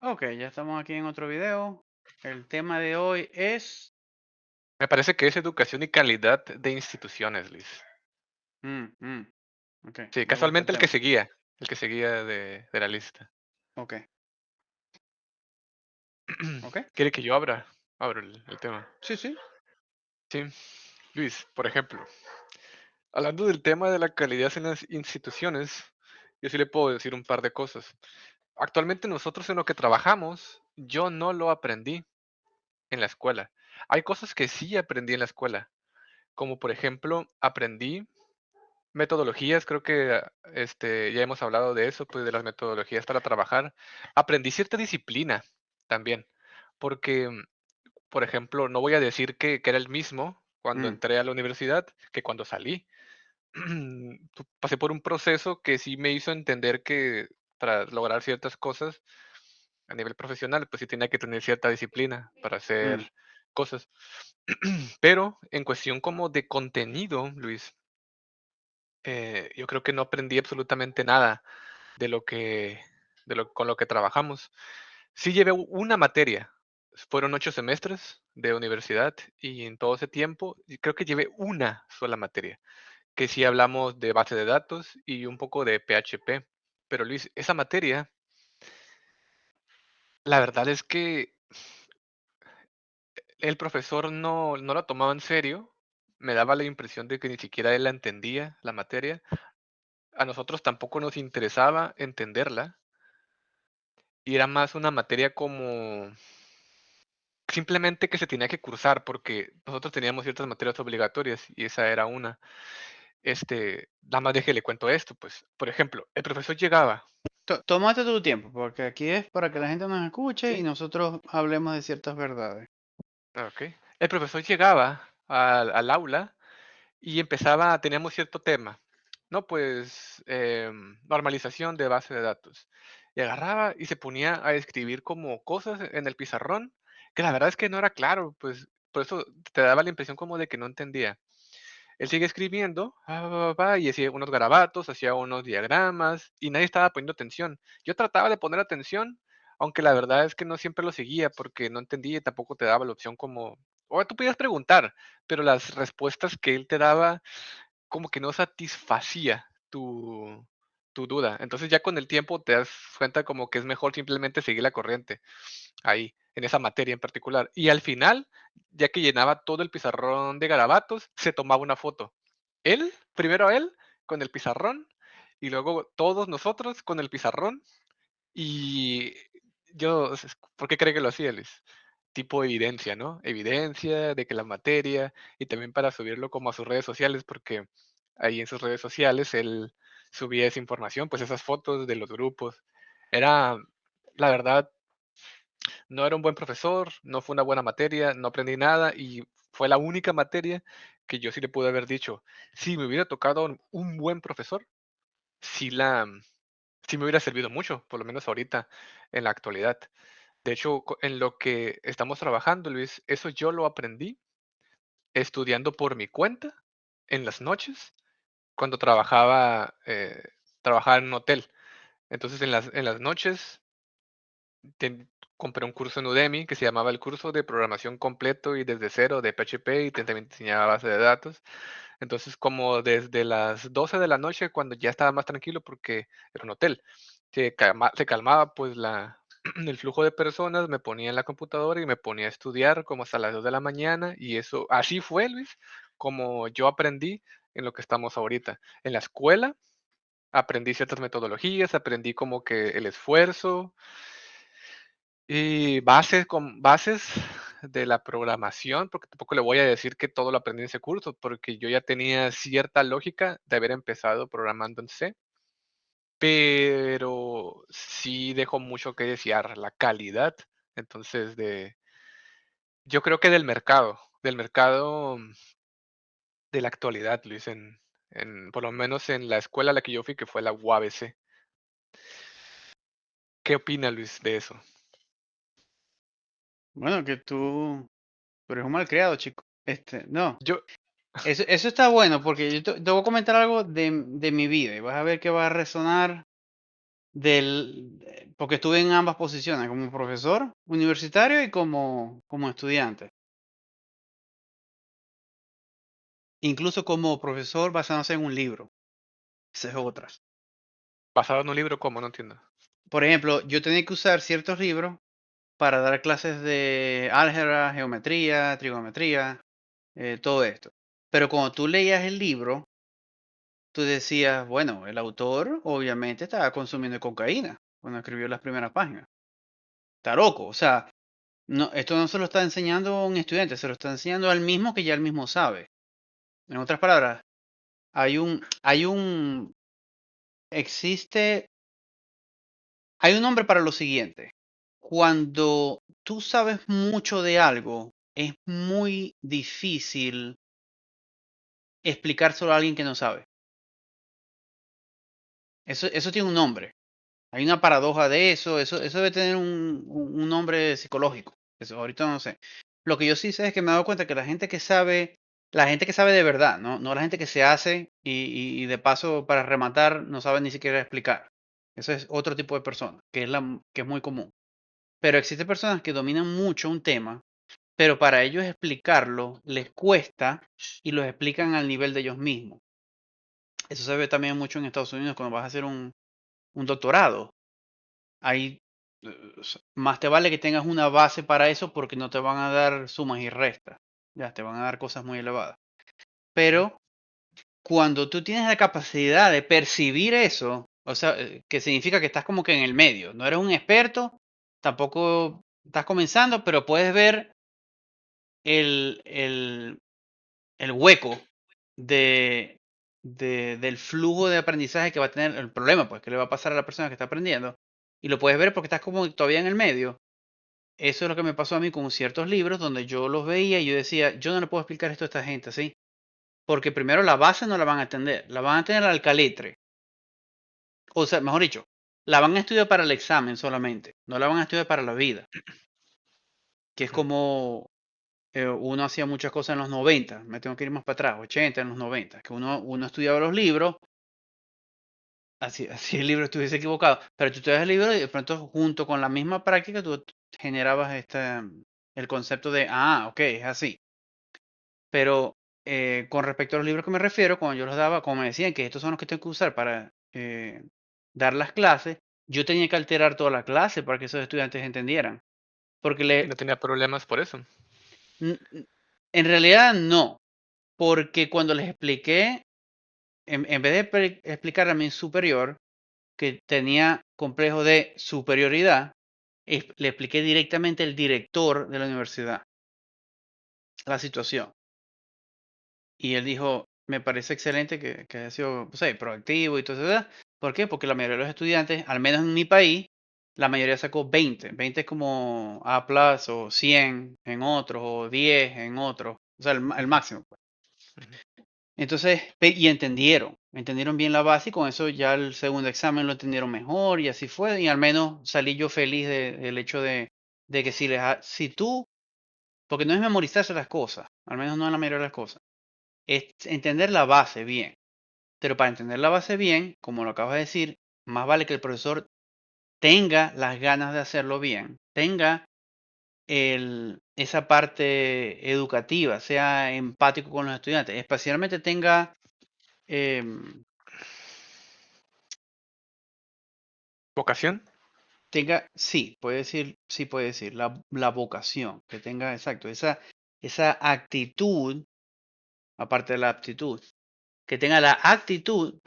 Ok, ya estamos aquí en otro video. El tema de hoy es... Me parece que es educación y calidad de instituciones, Luis. mm, mm, ok, Sí, me gusta el casualmente tema. el que seguía de la lista. Ok, ok. ¿Quiere que yo abro el tema? Sí, sí. Sí, Luis, por ejemplo, hablando del tema de la calidad en las instituciones, yo sí le puedo decir un par de cosas. Actualmente nosotros en lo que trabajamos, yo no lo aprendí en la escuela. Hay cosas que sí aprendí en la escuela, como por ejemplo, aprendí metodologías, creo que, ya hemos hablado de eso, pues, de las metodologías para trabajar. Aprendí cierta disciplina también, porque, por ejemplo, no voy a decir que era el mismo cuando Mm, entré a la universidad que cuando salí. Pasé por un proceso que sí me hizo entender que para lograr ciertas cosas a nivel profesional, pues sí tenía que tener cierta disciplina para mm, hacer cosas. Pero en cuestión como de contenido, Luis, yo creo que no aprendí absolutamente nada de lo que con lo que trabajamos. Sí llevé una materia, fueron 8 semestres de universidad y en todo ese tiempo, y creo que llevé una sola materia, que sí hablamos de base de datos y un poco de PHP. Pero Luis, esa materia, la verdad es que el profesor no la tomaba en serio, me daba la impresión de que ni siquiera él la entendía, la materia. A nosotros tampoco nos interesaba entenderla. Y era más una materia como simplemente que se tenía que cursar, porque nosotros teníamos ciertas materias obligatorias y esa era una. Nada más déjele cuento esto, pues, por ejemplo, el profesor llegaba, Tómate tu tiempo, porque aquí es para que la gente nos escuche y ¿sí? nosotros hablemos de ciertas verdades. Okey. El profesor llegaba al aula y teníamos cierto tema, ¿no? Pues, normalización de base de datos. Y agarraba y se ponía a escribir como cosas en el pizarrón, que la verdad es que no era claro, pues, por eso te daba la impresión como de que no entendía. Él sigue escribiendo, y hacía unos garabatos, hacía unos diagramas, y nadie estaba poniendo atención. Yo trataba de poner atención, aunque la verdad es que no siempre lo seguía, porque no entendía y tampoco te daba la opción como o tú podías preguntar, pero las respuestas que él te daba como que no satisfacía tu duda. Entonces, ya con el tiempo te das cuenta como que es mejor simplemente seguir la corriente ahí, en esa materia en particular. Y al final, ya que llenaba todo el pizarrón de garabatos, se tomaba una foto. Él, primero él con el pizarrón y luego todos nosotros con el pizarrón. Y ¿por qué cree que lo hacía, Luis? Tipo evidencia, ¿no? Evidencia de que la materia y también para subirlo como a sus redes sociales, porque ahí en sus redes sociales él subía esa información, pues esas fotos de los grupos. Era, la verdad, no era un buen profesor, no fue una buena materia, no aprendí nada y fue la única materia que yo sí le pude haber dicho, si me hubiera tocado un buen profesor, sí sí me hubiera servido mucho, por lo menos ahorita en la actualidad. De hecho, en lo que estamos trabajando, Luis, eso yo lo aprendí estudiando por mi cuenta en las noches, cuando trabajaba en un hotel. Entonces, en las noches compré un curso en Udemy que se llamaba el curso de programación completo y desde cero de PHP y también te enseñaba base de datos. Entonces, como desde las 12 de la noche, cuando ya estaba más tranquilo porque era un hotel, se calmaba pues el flujo de personas, me ponía en la computadora y me ponía a estudiar como hasta las 2 de la mañana y eso, así fue, Luis, como yo aprendí en lo que estamos ahorita. En la escuela aprendí ciertas metodologías, aprendí como que el esfuerzo, y bases de la programación, porque tampoco le voy a decir que todo lo aprendí en ese curso, porque yo ya tenía cierta lógica de haber empezado programando en C, pero sí dejó mucho que desear la calidad. Entonces, yo creo que del mercado de la actualidad, Luis, por lo menos en la escuela a la que yo fui, que fue la UABC. ¿Qué opina Luis de eso? Bueno, que tú eres un malcriado, chico. No. Yo, Eso está bueno porque yo te voy a comentar algo de mi vida y vas a ver que va a resonar porque estuve en ambas posiciones, como profesor universitario y como estudiante. Incluso como profesor basándose en un libro. Esa es otra. ¿Basado en un libro cómo? No entiendo. Por ejemplo, yo tenía que usar ciertos libros para dar clases de álgebra, geometría, trigonometría, todo esto. Pero cuando tú leías el libro, tú decías, bueno, el autor obviamente estaba consumiendo cocaína cuando escribió las primeras páginas. Está loco. O sea, no, esto no se lo está enseñando a un estudiante, se lo está enseñando al mismo que ya el mismo sabe. En otras palabras, existe, hay un nombre para lo siguiente. Cuando tú sabes mucho de algo, es muy difícil explicárselo a alguien que no sabe. Eso tiene un nombre. Hay una paradoja de eso debe tener un nombre psicológico. Eso ahorita no sé. Lo que yo sí sé es que me he dado cuenta que la gente que sabe de verdad, no la gente que se hace y de paso para rematar no sabe ni siquiera explicar. Eso es otro tipo de persona, que es muy común. Pero existen personas que dominan mucho un tema, pero para ellos explicarlo les cuesta y lo explican al nivel de ellos mismos. Eso se ve también mucho en Estados Unidos cuando vas a hacer un doctorado. Ahí más te vale que tengas una base para eso porque no te van a dar sumas y restas. Ya, te van a dar cosas muy elevadas. Ujú. Pero cuando tú tienes la capacidad de percibir eso, o sea, que significa que estás como que en el medio. No eres un experto, tampoco estás comenzando, pero puedes ver el, el, el hueco de, del flujo de aprendizaje que va a tener el problema, pues, que le va a pasar a la persona que está aprendiendo. Y lo puedes ver porque estás como todavía en el medio. Eso es lo que me pasó a mí con ciertos libros donde yo los veía y yo decía, yo no le puedo explicar esto a esta gente así. Porque primero la base no la van a entender, la van a tener al caletre. O sea, mejor dicho, la van a estudiar para el examen solamente, no la van a estudiar para la vida. Que es Ujú. como uno hacía muchas cosas en los 90, me tengo que ir más para atrás, 80, en los 90, que uno estudiaba los libros, así el libro estuviese equivocado, pero tú estudias el libro y de pronto junto con la misma práctica tú generabas el concepto de, ok, es así. Pero con respecto a los libros que me refiero, cuando yo los daba, como me decían que estos son los que tengo que usar para dar las clases, yo tenía que alterar toda la clase para que esos estudiantes entendieran. Porque Y no tenía problemas por eso. en realidad no, porque cuando les expliqué, en vez de explicar a mi superior que tenía complejo de superioridad, le expliqué directamente al director de la universidad la situación. Y él dijo, me parece excelente que haya sido, no sé, proactivo y todo eso. ¿Verdad? ¿Por qué? Porque la mayoría de los estudiantes, al menos en mi país, la mayoría sacó 20. 20 es como A+, o 100 en otros, o 10 en otros. O sea, el Ujú, máximo, pues. ujú. Entonces, y entendieron bien la base y con eso ya el segundo examen lo entendieron mejor y así fue. Y al menos salí yo feliz del hecho de que si tú, porque no es memorizarse las cosas, al menos no en la mayoría de las cosas, es entender la base bien. Pero para entender la base bien, como lo acabas de decir, más vale que el profesor tenga las ganas de hacerlo bien, tenga esa parte educativa, sea empático con los estudiantes, especialmente em, ¿Vocación? sí puede decir, la vocación, que tenga, exacto, esa actitud, aparte de la aptitud, que tenga la actitud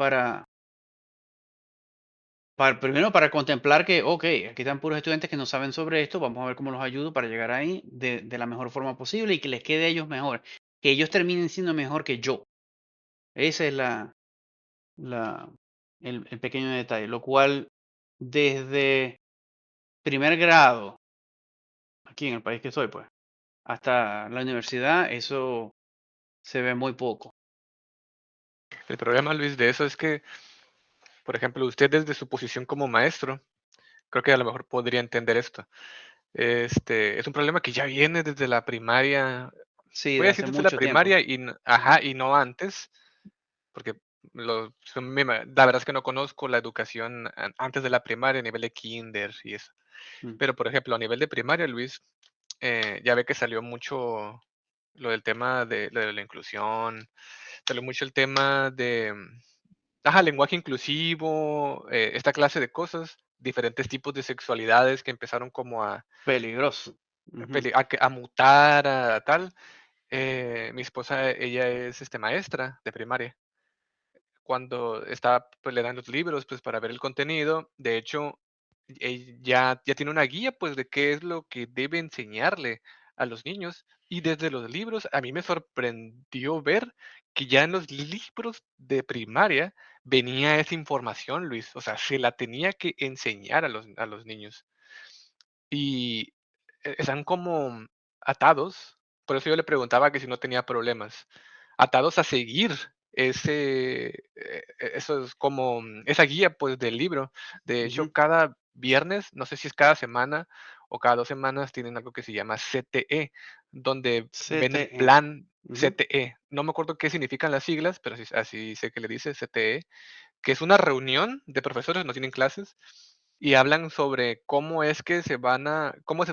primero para contemplar que, ok, aquí están puros estudiantes que no saben sobre esto, vamos a ver cómo los ayudo para llegar ahí de la mejor forma posible y que les quede a ellos mejor, que ellos terminen siendo mejor que yo. Ese es la, el pequeño detalle, lo cual desde primer grado, aquí en el país que soy, pues, hasta la universidad, eso se ve muy poco. El problema, Luis, de eso es que, por ejemplo, usted desde su posición como maestro, creo que a lo mejor podría entender esto. Es un problema que ya viene desde la primaria, Sí, voy de a decir hace desde la mucho tiempo. primaria y, ajá, y no antes, porque La verdad es que no conozco la educación antes de la primaria, a nivel de kinder y eso. Mm, Pero, por ejemplo, a nivel de primaria, Luis, ya ve que salió mucho lo del tema de lo de la inclusión, salió mucho el tema de, lenguaje inclusivo, esta clase de cosas, diferentes tipos de sexualidades que empezaron como a peligroso. Ujú. a mutar, a tal. Mi esposa, ella es, maestra de primaria. Cuando estaba, pues, le dan los libros, pues, para ver el contenido. De hecho, ya tiene una guía, pues, de qué es lo que debe enseñarle a los niños. Y desde los libros, a mí me sorprendió ver que ya en los libros de primaria venía esa información, Luis. O sea, se la tenía que enseñar a los niños. Y están como atados, por eso yo le preguntaba que si no tenía problemas, atados a seguir eso es como esa guía, pues, del libro. De hecho, Ujú. cada viernes, no sé si es cada semana o cada 2 semanas, tienen algo que se llama CTE, donde ven el CTE. plan Ujú, CTE. No me acuerdo qué significan las siglas, pero así sé que le dice CTE, que es una reunión de profesores, no tienen clases, y hablan sobre cómo es que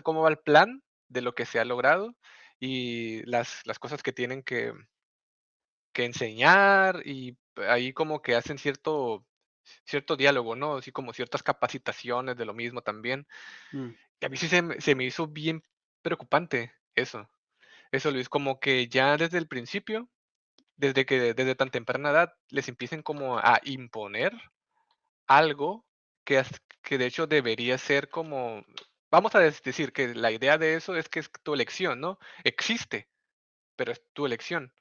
cómo va el plan de lo que se ha logrado y las cosas que tienen que enseñar, y ahí como que hacen cierto diálogo, ¿no? Así como ciertas capacitaciones de lo mismo también. mm, Y a mí sí se me hizo bien preocupante eso, Luis, como que ya desde el principio, desde tan temprana edad les empiecen como a imponer algo que de hecho debería ser como, vamos a decir que la idea de eso es que es tu elección, ¿no? Existe, pero es tu elección.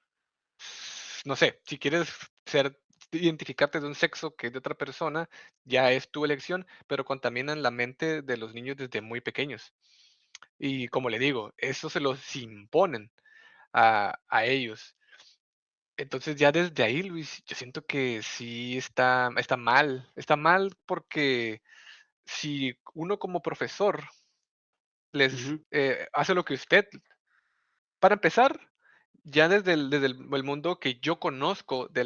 No sé, si quieres identificarte de un sexo que es de otra persona, ya es tu elección, pero contaminan la mente de los niños desde muy pequeños. Y como le digo, eso se los imponen a ellos. Entonces ya desde ahí, Luis, yo siento que sí está mal. Está mal porque si uno como profesor les ujú, hace lo que usted, para empezar, ya desde el mundo que yo conozco de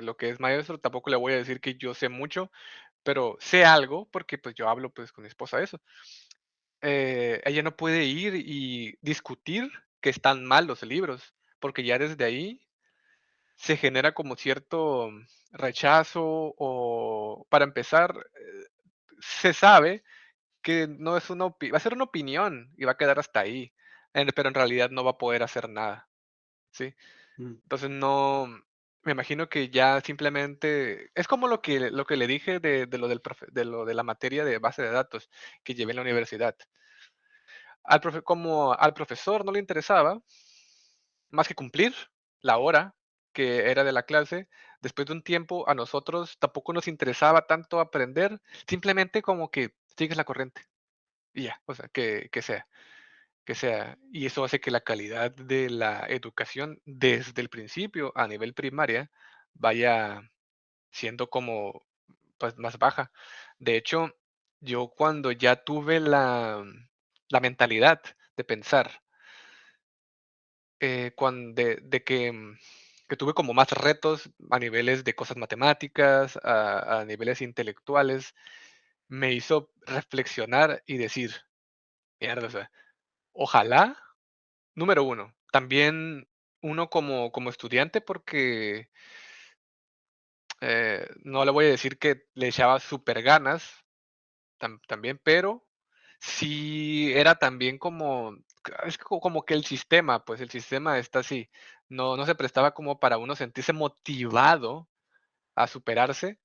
lo que es maestro, tampoco le voy a decir que yo sé mucho, pero sé algo porque pues yo hablo pues con mi esposa de eso. Ella no puede ir y discutir que están mal los libros, porque ya desde ahí se genera como cierto rechazo o, para empezar, se sabe que no es va a ser una opinión y va a quedar hasta ahí, pero en realidad no va a poder hacer nada, ¿sí? mm, Entonces no, me imagino que ya simplemente es como lo que le dije de lo de la materia de base de datos que llevé en la universidad. Como al profesor no le interesaba más que cumplir la hora que era de la clase, después de un tiempo a nosotros tampoco nos interesaba tanto aprender, simplemente como que sigues la corriente y ya, o sea, que sea. Y eso hace que la calidad de la educación desde el principio a nivel primaria vaya siendo como, pues, más baja. De hecho, yo cuando ya tuve la mentalidad de pensar, que tuve como más retos a niveles de cosas matemáticas, a niveles intelectuales, me hizo reflexionar y decir: "Mierda, o sea, ojalá". Número uno, también uno como estudiante, porque, no le voy a decir que le echaba súper ganas también, pero sí era también como, es como que el sistema, pues, el sistema está así, no se prestaba como para uno sentirse motivado a superarse,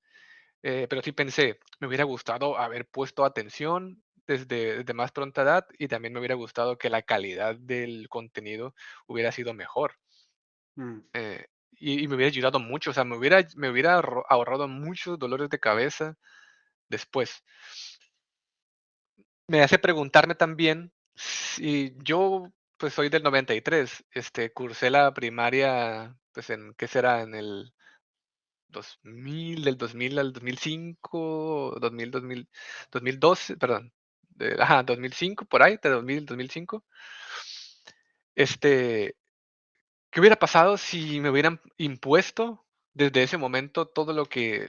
pero sí pensé, me hubiera gustado haber puesto atención desde más pronta edad, y también me hubiera gustado que la calidad del contenido hubiera sido mejor. mm, Y me hubiera ayudado mucho, o sea, me hubiera ahorrado muchos dolores de cabeza después. Me hace preguntarme también si yo, pues, soy del 93, cursé la primaria, pues, ¿qué será? En el 2000, del 2000 al 2005, 2012, perdón, 2005, por ahí, de 2000, 2005. Este, ¿Qué hubiera pasado si me hubieran impuesto? desde ese momento todo lo que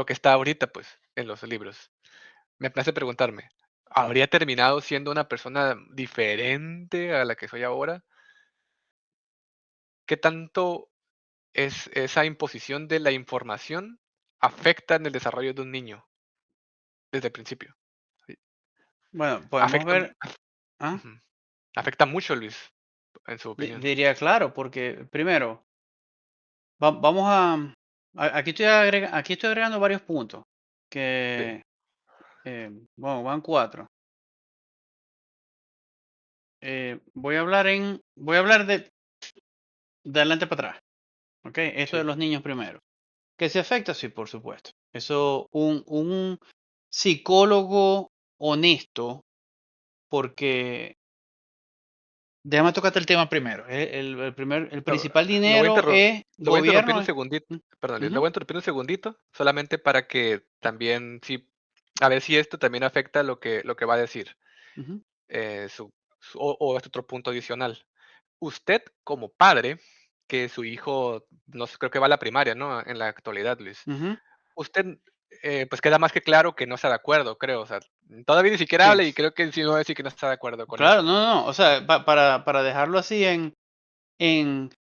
está ahorita, pues, en los libros. Me hace preguntarme, ¿habría terminado siendo una persona diferente a la que soy ahora? ¿Qué tanto es esa imposición de la información afecta en el desarrollo de un niño desde el principio? Sí. Bueno, podemos Afecta, ver, ¿ah? ujú, afecta mucho, Luis, en su opinión. Diría claro, porque primero, vamos aquí estoy agregando varios puntos, Sí, que, bueno, van cuatro. Voy a hablar de adelante para atrás, ¿ok? Esto de sí. los niños primero. ¿Que se afecta? Sí, por supuesto. Eso, un psicólogo honesto, porque déjame tocarte el tema primero. El Lo principal lo voy a dinero interru es lo voy a interrumpir gobierno. un segundito, perdón, lo Ujú, voy a interrumpir un segundito, solamente para que también sí, a ver si esto también afecta lo que va a decir, ujú, o este otro punto adicional. Usted, como padre, que su hijo, no sé, creo que va a la primaria, ¿no? En la actualidad, Luis. ujú. Usted, pues, queda más que claro que no está de acuerdo, creo, o sea, todavía ni siquiera Sí, habla y creo que sí me va a decir que no está de acuerdo con claro, eso. no, no, no. O sea, para dejarlo así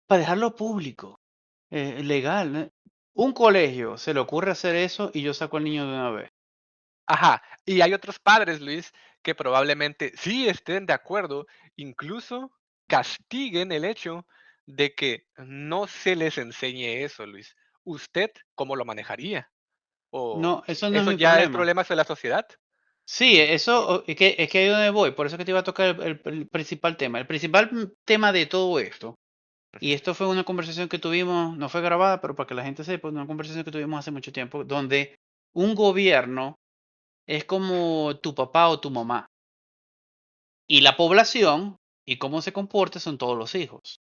para dejarlo público, legal, ¿no? Un colegio se le ocurre hacer eso y yo saco al niño de una vez. Ajá, y hay otros padres, Luis, que probablemente sí estén de acuerdo, incluso castiguen el hecho de que no se les enseñe eso, Luis. ¿Usted cómo lo manejaría? ¿O No, eso no es eso mi ya es problema. problema de la sociedad? Sí, Ujú, eso, es que ahí es donde voy, por eso que te iba a tocar el principal tema. El principal tema de todo esto, y ujú. esto fue una conversación que tuvimos, no fue grabada, pero para que la gente sepa, una conversación que tuvimos hace mucho tiempo, donde un gobierno es como tu papá o tu mamá, y la población y cómo se comporta son todos los hijos.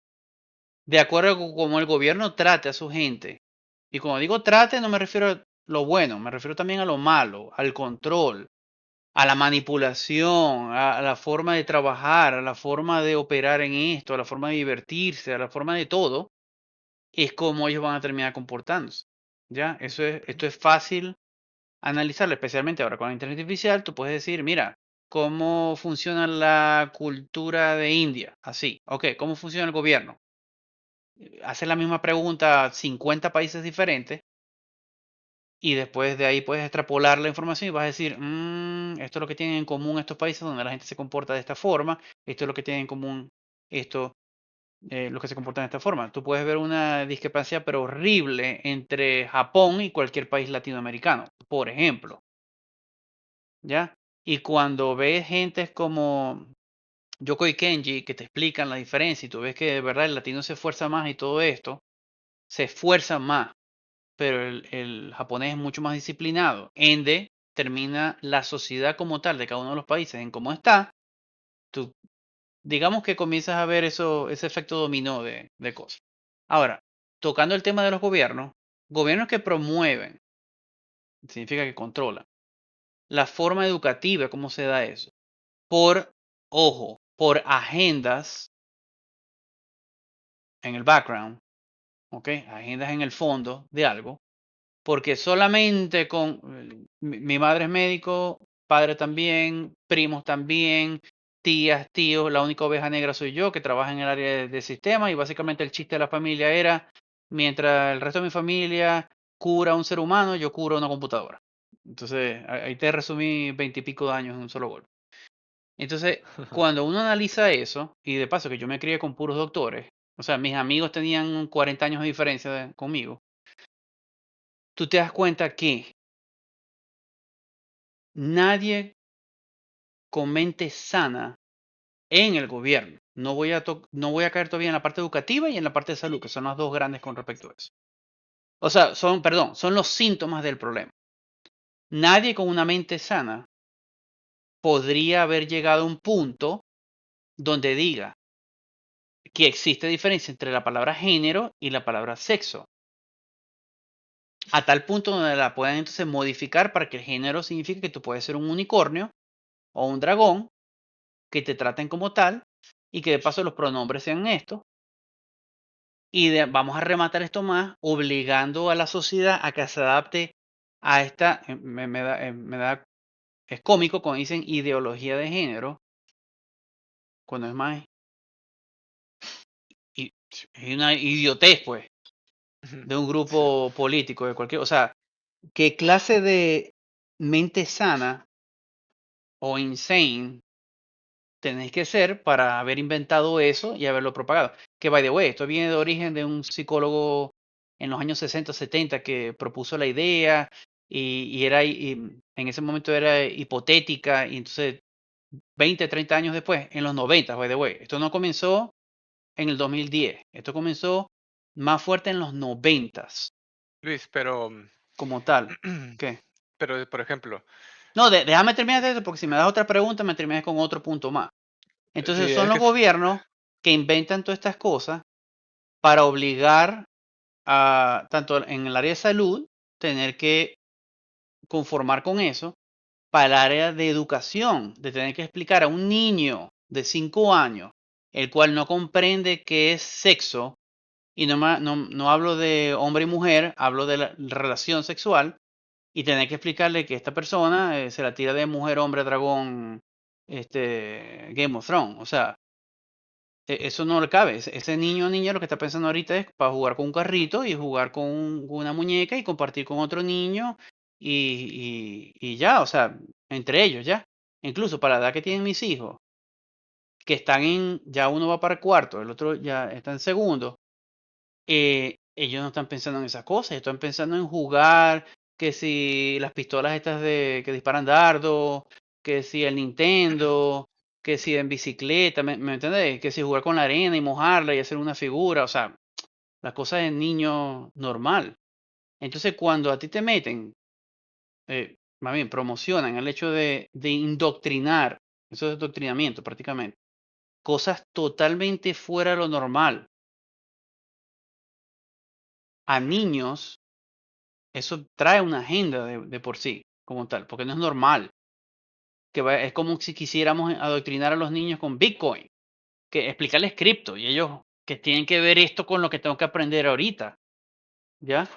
De acuerdo con cómo el gobierno trate a su gente. Y cuando digo trate, no me refiero a lo bueno, me refiero también a lo malo, al control, a la manipulación, a la forma de trabajar, a la forma de operar en esto, a la forma de divertirse, a la forma de todo, es como ellos van a terminar comportándose. ¿Ya? Esto es fácil analizarlo, especialmente ahora con la inteligencia artificial. Tú puedes decir, mira, ¿cómo funciona la cultura de India? Así, ok, ¿cómo funciona el gobierno? Hace la misma pregunta a 50 países diferentes y después de ahí puedes extrapolar la información y vas a decir, esto es lo que tienen en común estos países donde la gente se comporta de esta forma, esto es lo que tienen en común esto, los que se comportan de esta forma. Tú puedes ver una discrepancia pero horrible entre Japón y cualquier país latinoamericano, por ejemplo, ¿ya? Y cuando ves gentes como Yoko y Kenji que te explican la diferencia y tú ves que de verdad el latino se esfuerza más y todo esto, se esfuerza más, pero el japonés es mucho más disciplinado. Ende, termina la sociedad como tal de cada uno de los países en cómo está. Tú, digamos que comienzas a ver ese efecto dominó de cosas. Ahora, tocando el tema de los gobiernos que promueven, significa que controlan, la forma educativa, cómo se da eso, por, ojo, por agendas en el background, ¿ok? Agendas en el fondo de algo. Porque solamente con mi madre es médico, padre también, primos también, tías, tíos, la única oveja negra soy yo que trabaja en el área de sistema y básicamente el chiste de la familia era, mientras el resto de mi familia cura a un ser humano, yo curo a una computadora. Entonces, ahí te resumí 20 y pico de años en un solo golpe. Entonces, cuando uno analiza eso, y de paso que yo me crié con puros doctores, o sea, mis amigos tenían 40 años de diferencia conmigo, tú te das cuenta que nadie con mente sana en el gobierno. No voy a caer todavía en la parte educativa y en la parte de salud, que son las dos grandes con respecto a eso. O sea, perdón, son los síntomas del problema. Nadie con una mente sana podría haber llegado a un punto donde diga que existe diferencia entre la palabra género y la palabra sexo. A tal punto donde la puedan entonces modificar para que el género signifique que tú puedes ser un unicornio o un dragón, que te traten como tal y que de paso los pronombres sean estos y vamos a rematar esto más, obligando a la sociedad a que se adapte a esta, es cómico cuando dicen ideología de género, cuando es más, es una idiotez, pues, Ujú. de un Sí, grupo político, de cualquier, o sea, ¿qué clase de mente sana o insane tenéis que ser para haber inventado eso y haberlo propagado? Que, by the way, esto viene de origen de un psicólogo en los años 60, 70 que propuso la idea y en ese momento era hipotética y entonces 20, 30 años después, en los 90, by the way, esto no comenzó en el 2010, esto comenzó más fuerte en los 90 Luis, pero, como tal. ¿Qué? pero, por ejemplo, No, déjame terminar de eso porque si me das otra pregunta me terminas con otro punto más. Entonces sí, son es los que gobiernos que inventan todas estas cosas para obligar a, tanto en el área de salud, tener que conformar con eso, para el área de educación, de tener que explicar a un niño de 5 años, el cual no comprende qué es sexo, y no hablo de hombre y mujer, hablo de la relación sexual, y tener que explicarle que esta persona se la tira de mujer, hombre, dragón, Game of Thrones. O sea, eso no le cabe. Ese niño o niña lo que está pensando ahorita es para jugar con un carrito y jugar con, con una muñeca y compartir con otro niño y ya, o sea, entre ellos ya. Incluso para la edad que tienen mis hijos, que están ya uno va para el cuarto, el otro ya está en segundo, ellos no están pensando en esas cosas, están pensando en jugar, que si las pistolas estas que disparan dardos, que si el Nintendo, que si en bicicleta, ¿me entendés? Que si jugar con la arena y mojarla y hacer una figura, o sea, las cosas de niño normal. Entonces, cuando a ti te meten, más bien promocionan el hecho de indoctrinar, eso es doctrinamiento prácticamente, cosas totalmente fuera de lo normal a niños. Eso trae una agenda de por sí, como tal, porque no es normal. Es como si quisiéramos adoctrinar a los niños con Bitcoin, que explicarles cripto y ellos que tienen que ver esto con lo que tengo que aprender ahorita, ¿ya?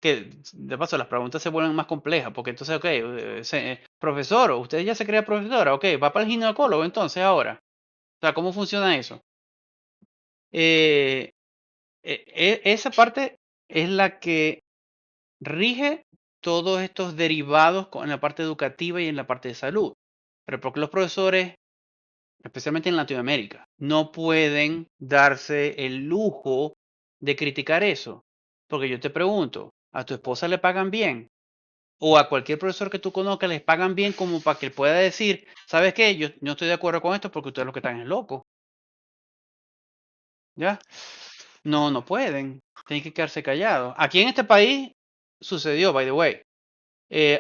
Que de paso las preguntas se vuelven más complejas, porque entonces, ok, profesor, usted ya se crea profesora, ok, va para el ginecólogo entonces ahora. O sea, ¿cómo funciona eso? Eh, esa parte es la que rige todos estos derivados en la parte educativa y en la parte de salud. Pero porque los profesores, especialmente en Latinoamérica, no pueden darse el lujo de criticar eso. Porque yo te pregunto, ¿a tu esposa le pagan bien? O a cualquier profesor que tú conozcas les pagan bien como para que él pueda decir, ¿sabes qué? Yo no estoy de acuerdo con esto porque ustedes lo que están es locos. ¿Ya? No, no pueden. Tienen que quedarse callados. Aquí en este país sucedió, by the way.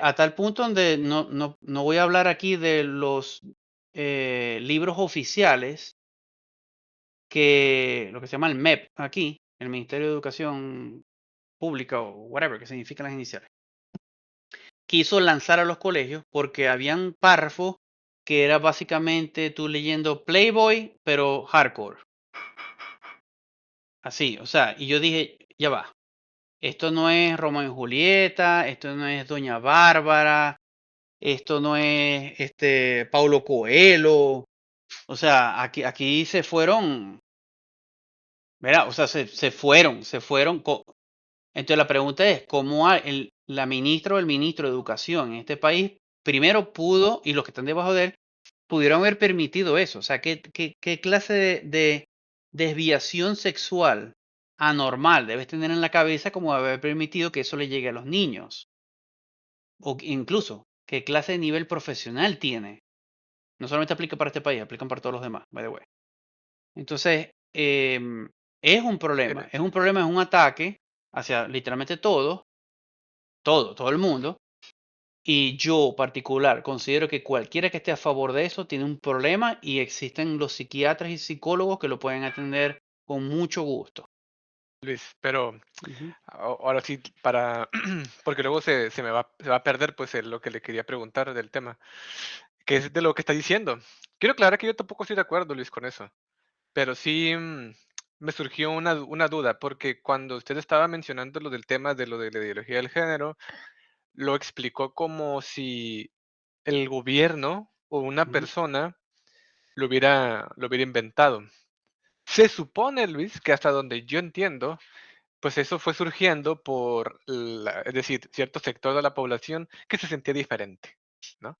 A tal punto donde no voy a hablar aquí de los libros oficiales que lo que se llama el MEP aquí, el Ministerio de Educación Pública o whatever que significan las iniciales, quiso lanzar a los colegios porque habían párrafos que era básicamente tú leyendo Playboy, pero hardcore. Así, o sea, y yo dije, ya va, esto no es Romeo y Julieta, esto no es Doña Bárbara, esto no es Paulo Coelho. O sea, aquí se fueron, ¿verdad? O sea, se fueron. Entonces la pregunta es, ¿cómo la ministra o el ministro de Educación en este país primero pudo, y los que están debajo de él, pudieron haber permitido eso? O sea, ¿qué clase de desviación sexual anormal debes tener en la cabeza como haber permitido que eso le llegue a los niños? O incluso, ¿qué clase de nivel profesional tiene? No solamente aplica para este país, aplican para todos los demás, by the way. Entonces, eh, es un problema, es un ataque hacia literalmente todo el mundo. Y yo particular considero que cualquiera que esté a favor de eso tiene un problema y existen los psiquiatras y psicólogos que lo pueden atender con mucho gusto. Luis, pero Ujú. ahora sí, para, porque luego se va a perder pues lo que le quería preguntar del tema, que es de lo que está diciendo. Quiero aclarar que yo tampoco estoy de acuerdo, Luis, con eso. Pero sí, me surgió una duda, porque cuando usted estaba mencionando lo del tema de lo de la ideología del género, lo explicó como si el gobierno o una Ujú, persona lo hubiera inventado. Se supone, Luis, que hasta donde yo entiendo, pues eso fue surgiendo por es decir, cierto sector de la población que se sentía diferente, ¿no?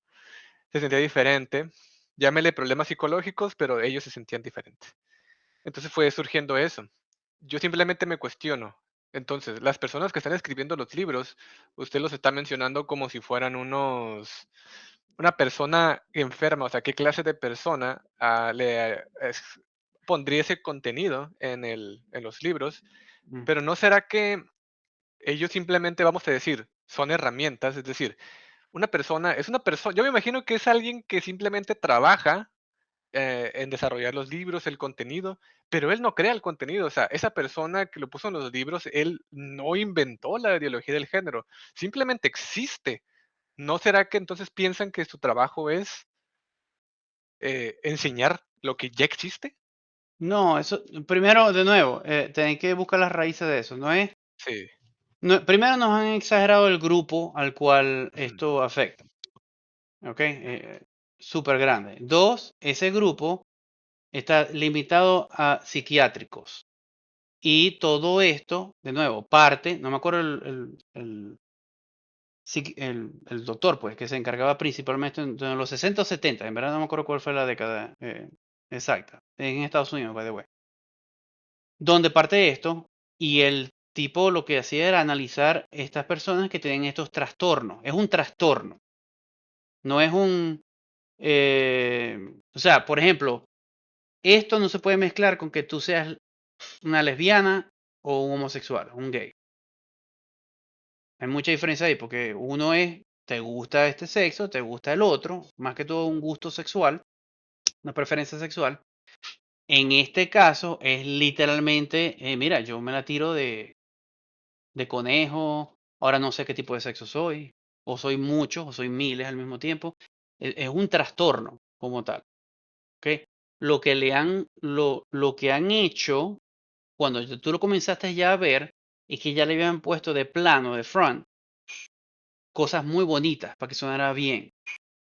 Se sentía diferente, llámele problemas psicológicos, pero ellos se sentían diferentes. Entonces fue surgiendo eso. Yo simplemente me cuestiono. Entonces, las personas que están escribiendo los libros, usted los está mencionando como si fueran una persona enferma, o sea, ¿qué clase de persona pondría ese contenido en los libros? ujú. Pero ¿no será que ellos simplemente, vamos a decir, son herramientas? Es decir, una persona, yo me imagino que es alguien que simplemente trabaja en desarrollar los libros, el contenido, pero él no crea el contenido. O sea, esa persona que lo puso en los libros, él no inventó la ideología del género, simplemente existe. ¿No será que entonces piensan que su trabajo es enseñar lo que ya existe? No, eso, primero, de nuevo, tenés que buscar las raíces de eso. Sí. Primero nos han exagerado el grupo al cual Ujú. esto afecta, ¿ok? Súper grande. Dos, ese grupo está limitado a psiquiátricos. Y todo esto, de nuevo, parte, no me acuerdo el doctor, pues, que se encargaba principalmente en los 60 o 70, en verdad no me acuerdo cuál fue la década exacta, en Estados Unidos, by the way, donde parte esto, y el tipo lo que hacía era analizar estas personas que tienen estos trastornos. Es un trastorno, no es o sea, por ejemplo, esto no se puede mezclar con que tú seas una lesbiana o un homosexual, un gay. Hay mucha diferencia ahí, porque uno es, te gusta este sexo, te gusta el otro, más que todo un gusto sexual, una preferencia sexual. En este caso es literalmente, mira, yo me la tiro de conejo, ahora no sé qué tipo de sexo soy, o soy muchos, o soy miles al mismo tiempo. Es un trastorno como tal, ¿ok? Lo que han hecho, cuando tú lo comenzaste ya a ver, es que ya le habían puesto de plano, de front, cosas muy bonitas para que sonara bien,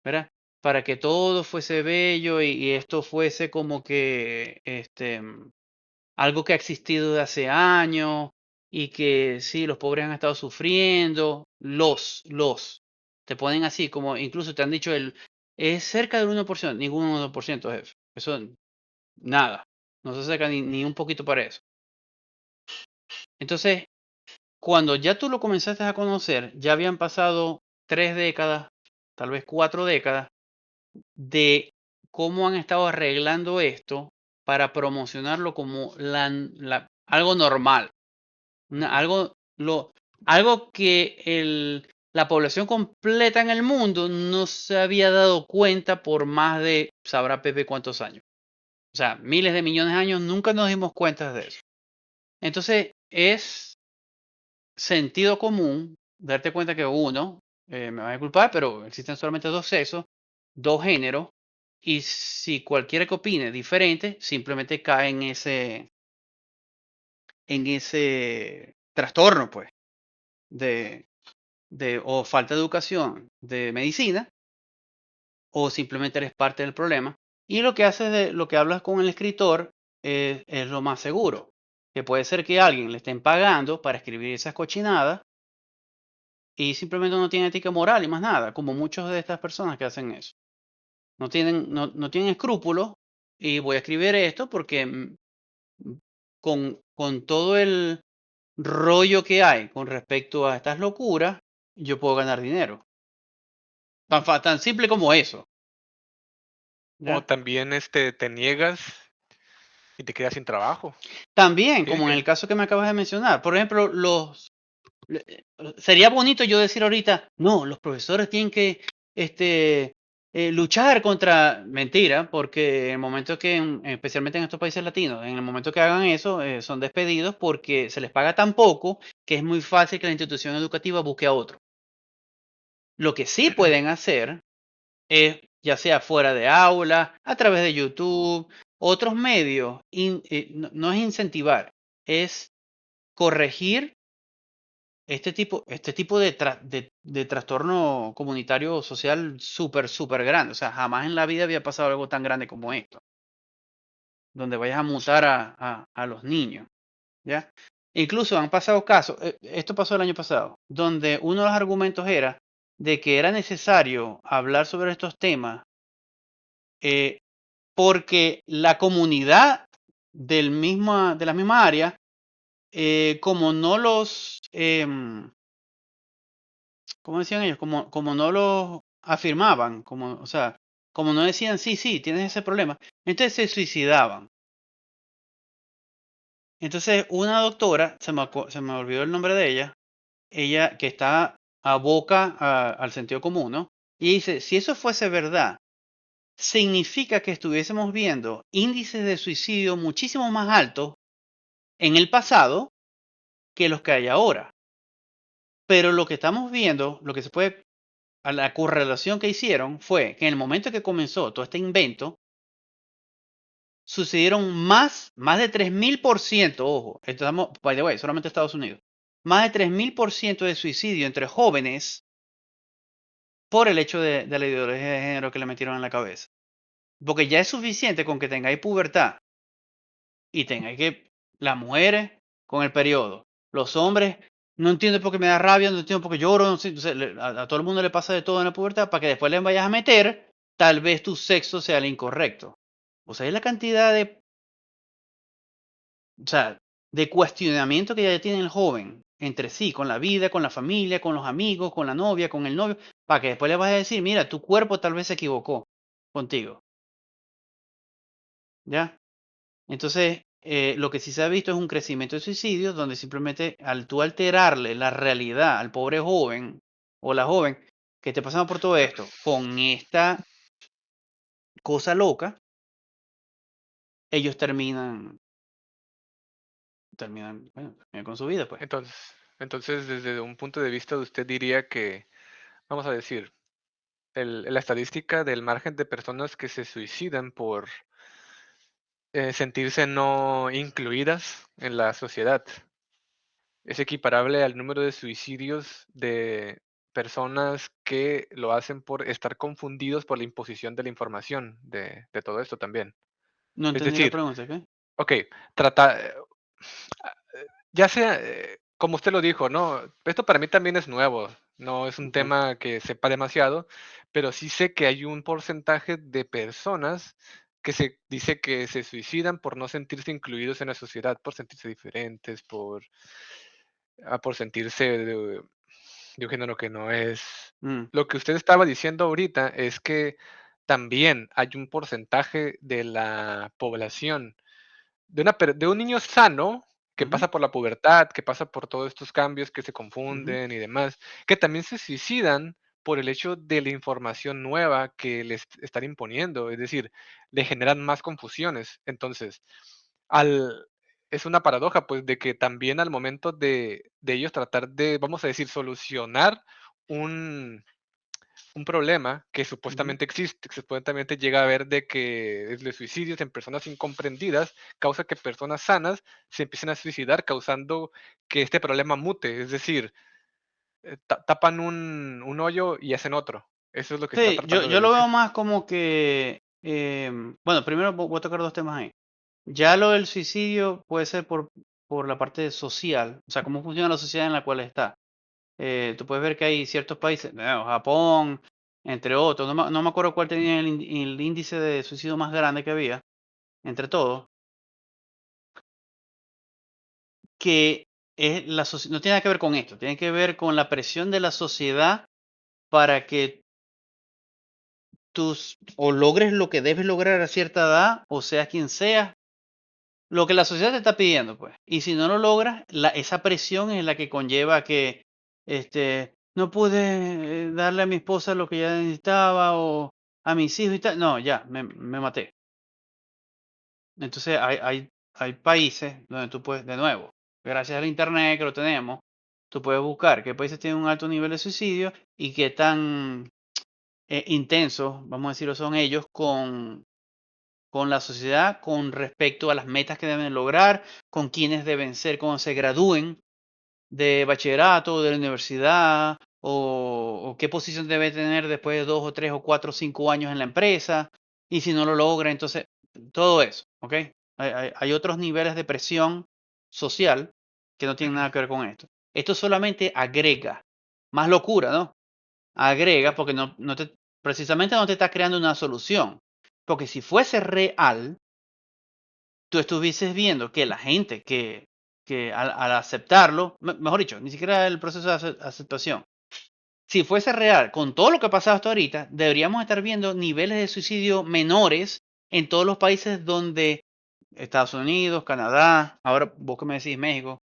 ¿verdad? Para que todo fuese bello y esto fuese como que algo que ha existido de hace años y que sí, los pobres han estado sufriendo, te ponen así, como incluso te han dicho es cerca del 1%, ningún 1% es eso, nada, no se acerca ni un poquito para eso. Entonces, cuando ya tú lo comenzaste a conocer, ya habían pasado 3 décadas, tal vez 4 décadas, de cómo han estado arreglando esto para promocionarlo como algo normal, Ujú. algo que la población completa en el mundo no se había dado cuenta por más de, sabrá Pepe cuántos años. O sea, miles de millones de años nunca nos dimos cuenta de eso. Entonces, es sentido común darte cuenta que uno, me van a culpar, pero existen solamente dos sexos, dos géneros, y si cualquiera que opine diferente, simplemente cae en ese trastorno, pues, de, o falta de educación de medicina, o simplemente eres parte del problema. Y lo que haces lo que hablas con el escritor es lo más seguro, que puede ser que alguien le estén pagando para escribir esas cochinadas y simplemente no tiene ética moral y más nada, como muchas de estas personas que hacen eso. No tienen escrúpulos y voy a escribir esto porque con todo el rollo que hay con respecto a estas locuras, yo puedo ganar dinero. Tan simple como eso, O ¿ya? también te niegas y te quedas sin trabajo. También, Tienes como en que el caso que me acabas de mencionar, por ejemplo, sería bonito yo decir ahorita, no, los profesores tienen que luchar contra mentira, porque en el momento que, especialmente en estos países latinos, en el momento que hagan eso, son despedidos porque se les paga tan poco que es muy fácil que la institución educativa busque a otro. Lo que sí pueden hacer es, ya sea fuera de aula, a través de YouTube, Otros medios, no es incentivar, es corregir este tipo de trastorno comunitario o social súper, súper grande. O sea, jamás en la vida había pasado algo tan grande como esto, donde vayas a mutar a los niños, ¿ya? Incluso han pasado casos, esto pasó el año pasado, donde uno de los argumentos era de que era necesario hablar sobre estos temas, eh, porque la comunidad de la misma área, como no los, ¿cómo decían ellos? Como no los afirmaban, o sea, como no decían, sí, sí, tienes ese problema, entonces se suicidaban. Entonces, una doctora, se me olvidó el nombre de ella que está aboca al sentido común, ¿no? Y dice, si eso fuese verdad, significa que estuviésemos viendo índices de suicidio muchísimo más altos en el pasado que los que hay ahora. Pero lo que estamos viendo, lo que se puede, a la correlación que hicieron fue que en el momento que comenzó todo este invento, sucedieron más de 3000%, ojo, estamos, by the way, solamente Estados Unidos, más de 3000% de suicidio entre jóvenes por el hecho de la ideología de género que le metieron en la cabeza. Porque ya es suficiente con que tengáis pubertad y tengáis que, las mujeres con el periodo, los hombres, no entiendo por qué me da rabia, no entiendo por qué lloro, no sé, a todo el mundo le pasa de todo en la pubertad, para que después le vayas a meter, tal vez tu sexo sea el incorrecto. O sea, es la cantidad o sea, de cuestionamiento que ya tiene el joven entre sí, con la vida, con la familia, con los amigos, con la novia, con el novio, para que después le vayas a decir, mira, tu cuerpo tal vez se equivocó contigo, ¿ya? Entonces, lo que sí se ha visto es un crecimiento de suicidios donde simplemente al tú alterarle la realidad al pobre joven o la joven que esté pasando por todo esto con esta cosa loca, ellos bueno, terminan con su vida, pues. Entonces, desde un punto de vista de usted diría que, vamos a decir, la estadística del margen de personas que se suicidan por sentirse no incluidas en la sociedad es equiparable al número de suicidios de personas que lo hacen por estar confundidos por la imposición de la información de todo esto también. No Es entendí la decir, pregunta, ¿qué? ok, trata, ya sea, como usted lo dijo, ¿no? Esto para mí también es nuevo, no es un Ok. tema que sepa demasiado, pero sí sé que hay un porcentaje de personas que se dice que se suicidan por no sentirse incluidos en la sociedad, por sentirse diferentes, por sentirse de un género que no es. Mm, Lo que usted estaba diciendo ahorita es que también hay un porcentaje de la población de un niño sano que ujú, pasa por la pubertad, que pasa por todos estos cambios, que se ujú. confunden y demás, que también se suicidan por el hecho de la información nueva que les están imponiendo, es decir, le generan más confusiones. Entonces, al es una paradoja, pues, de que también al momento de ellos tratar de, vamos a decir, solucionar un un problema que Ujú. supuestamente existe, que supuestamente llega a ver de que es de suicidios en personas incomprendidas, causa que personas sanas se empiecen a suicidar, causando que este problema mute, es decir, tapan un hoyo y hacen otro. Eso es lo que está Sí, yo, tratando de yo lo decir. veo más como que, bueno, primero voy a tocar dos temas ahí. Ya lo del suicidio puede ser por la parte social, o sea, cómo funciona la sociedad en la cual está. Tú puedes ver que hay ciertos países, Japón, entre otros, no me acuerdo cuál tenía el índice de suicidio más grande que había, entre todos, que no tiene nada que ver con esto, tiene que ver con la presión de la sociedad para que o logres lo que debes lograr a cierta edad, o seas quien seas, lo que la sociedad te está pidiendo, pues. Y si no lo logras, esa presión es la que conlleva que, no pude darle a mi esposa lo que ella necesitaba o a mis hijos y tal. No, ya, me maté. Entonces hay países donde tú puedes, de nuevo, gracias al internet que lo tenemos, tú puedes buscar qué países tienen un alto nivel de suicidio y qué tan intensos, vamos a decirlo, son ellos con la sociedad con respecto a las metas que deben lograr, con quiénes deben ser cuando se gradúen de bachillerato, de la universidad, o qué posición debe tener después de 2 o 3 o 4 o 5 años en la empresa, y si no lo logra, entonces, todo eso, ¿ok? Hay otros niveles de presión social que no tienen nada que ver con esto. Esto solamente agrega más locura, ¿no? Agrega Sí. porque precisamente no te está creando una solución. Porque si fuese real, tú estuvieses viendo que la gente que al aceptarlo, mejor dicho, ni siquiera el proceso de aceptación, si fuese real con todo lo que ha pasado hasta ahorita, deberíamos estar viendo niveles de suicidio menores en todos los países donde Estados Unidos, Canadá, ahora vos que me decís México,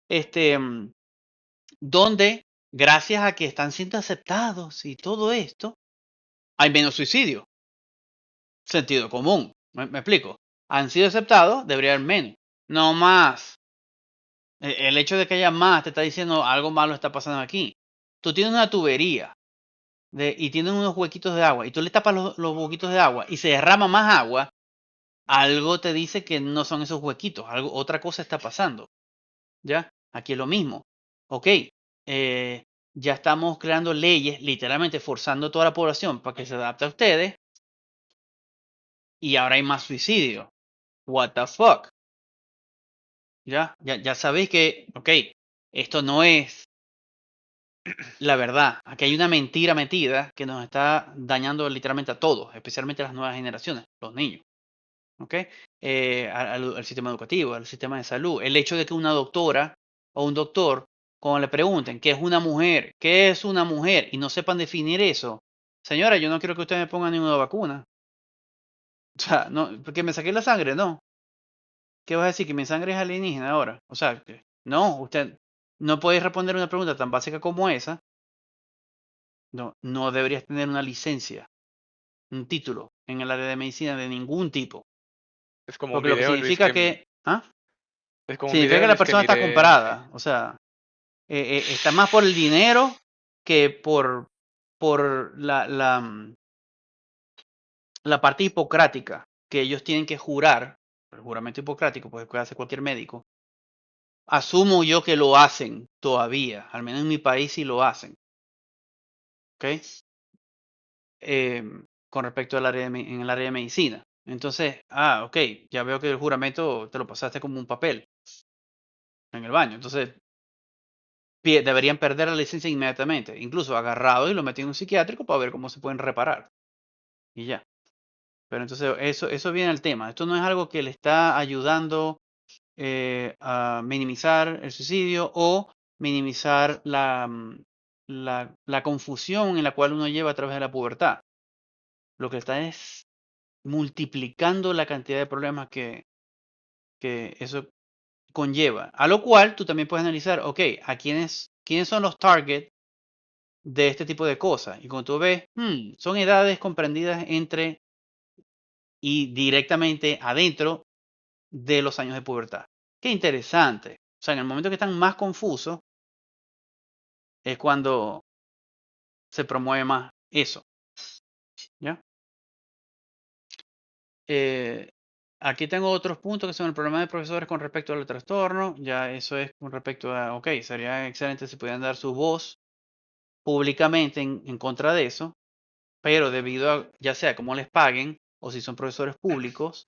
este, donde gracias a que están siendo aceptados y todo esto, hay menos suicidio. Sentido común, me explico. Han sido aceptados, debería haber menos, no más. El hecho de que haya más te está diciendo algo malo está pasando aquí. Tú tienes una tubería y tienes unos huequitos de agua y tú le tapas los huequitos de agua y se derrama más agua, algo te dice que no son esos huequitos, otra cosa está pasando. ¿Ya? Aquí es lo mismo. Ok, ya estamos creando leyes, literalmente forzando a toda la población para que se adapte a ustedes y ahora hay más suicidio. What the fuck? Ya sabéis que, ok, esto no es la verdad. Aquí hay una mentira metida que nos está dañando literalmente a todos, especialmente a las nuevas generaciones, los niños. ¿Ok? Al sistema educativo, al sistema de salud. El hecho de que una doctora o un doctor, cuando le pregunten qué es una mujer, y no sepan definir eso, señora, yo no quiero que usted me ponga ninguna vacuna. O sea, no, porque me saqué la sangre, no. ¿Qué vas a decir? ¿Que mi sangre es alienígena ahora? O sea, no, usted no puede responder una pregunta tan básica como esa. No deberías tener una licencia, un título en el área de medicina de ningún tipo. Es como un Porque lo que video, Luis, significa que, ¿ah? es como un Significa video, que la Luis, que persona está miré. comprada. O sea, está más por el dinero que por la parte hipocrática que ellos tienen que jurar. El juramento hipocrático, pues puede hacer cualquier médico. Asumo yo que lo hacen todavía, al menos en mi país sí lo hacen, ¿ok? Con respecto al área en el área de medicina. Entonces, ok, ya veo que el juramento te lo pasaste como un papel en el baño. Entonces, deberían perder la licencia inmediatamente, incluso agarrado y lo meten en un psiquiátrico para ver cómo se pueden reparar. Y ya. Pero entonces, eso viene al tema. Esto no es algo que le está ayudando a minimizar el suicidio o minimizar la confusión en la cual uno lleva a través de la pubertad. Lo que está es multiplicando la cantidad de problemas que eso conlleva. A lo cual tú también puedes analizar, ok, quiénes son los targets de este tipo de cosas. Y cuando tú ves, son edades comprendidas entre y directamente adentro de los años de pubertad. Qué interesante. O sea, en el momento que están más confusos es cuando se promueve más eso. ¿Ya? Eh, Aquí tengo otros puntos que son el problema de profesores con respecto al trastorno. Ya eso es con respecto a, ok, sería excelente si pudieran dar su voz públicamente en contra de eso, pero debido a, ya sea cómo les paguen o si son profesores públicos,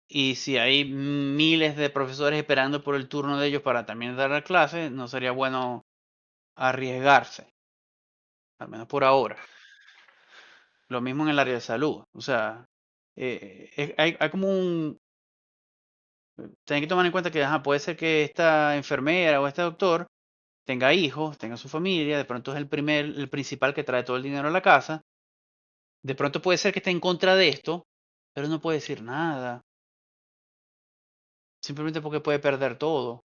y si hay miles de profesores esperando por el turno de ellos para también dar la clase, no sería bueno arriesgarse, al menos por ahora. Lo mismo en el área de salud. O sea, hay como Tienen que tomar en cuenta que puede ser que esta enfermera o este doctor tenga hijos, tenga su familia, de pronto es el principal que trae todo el dinero a la casa. De pronto puede ser que esté en contra de esto, pero no puede decir nada, simplemente porque puede perder todo,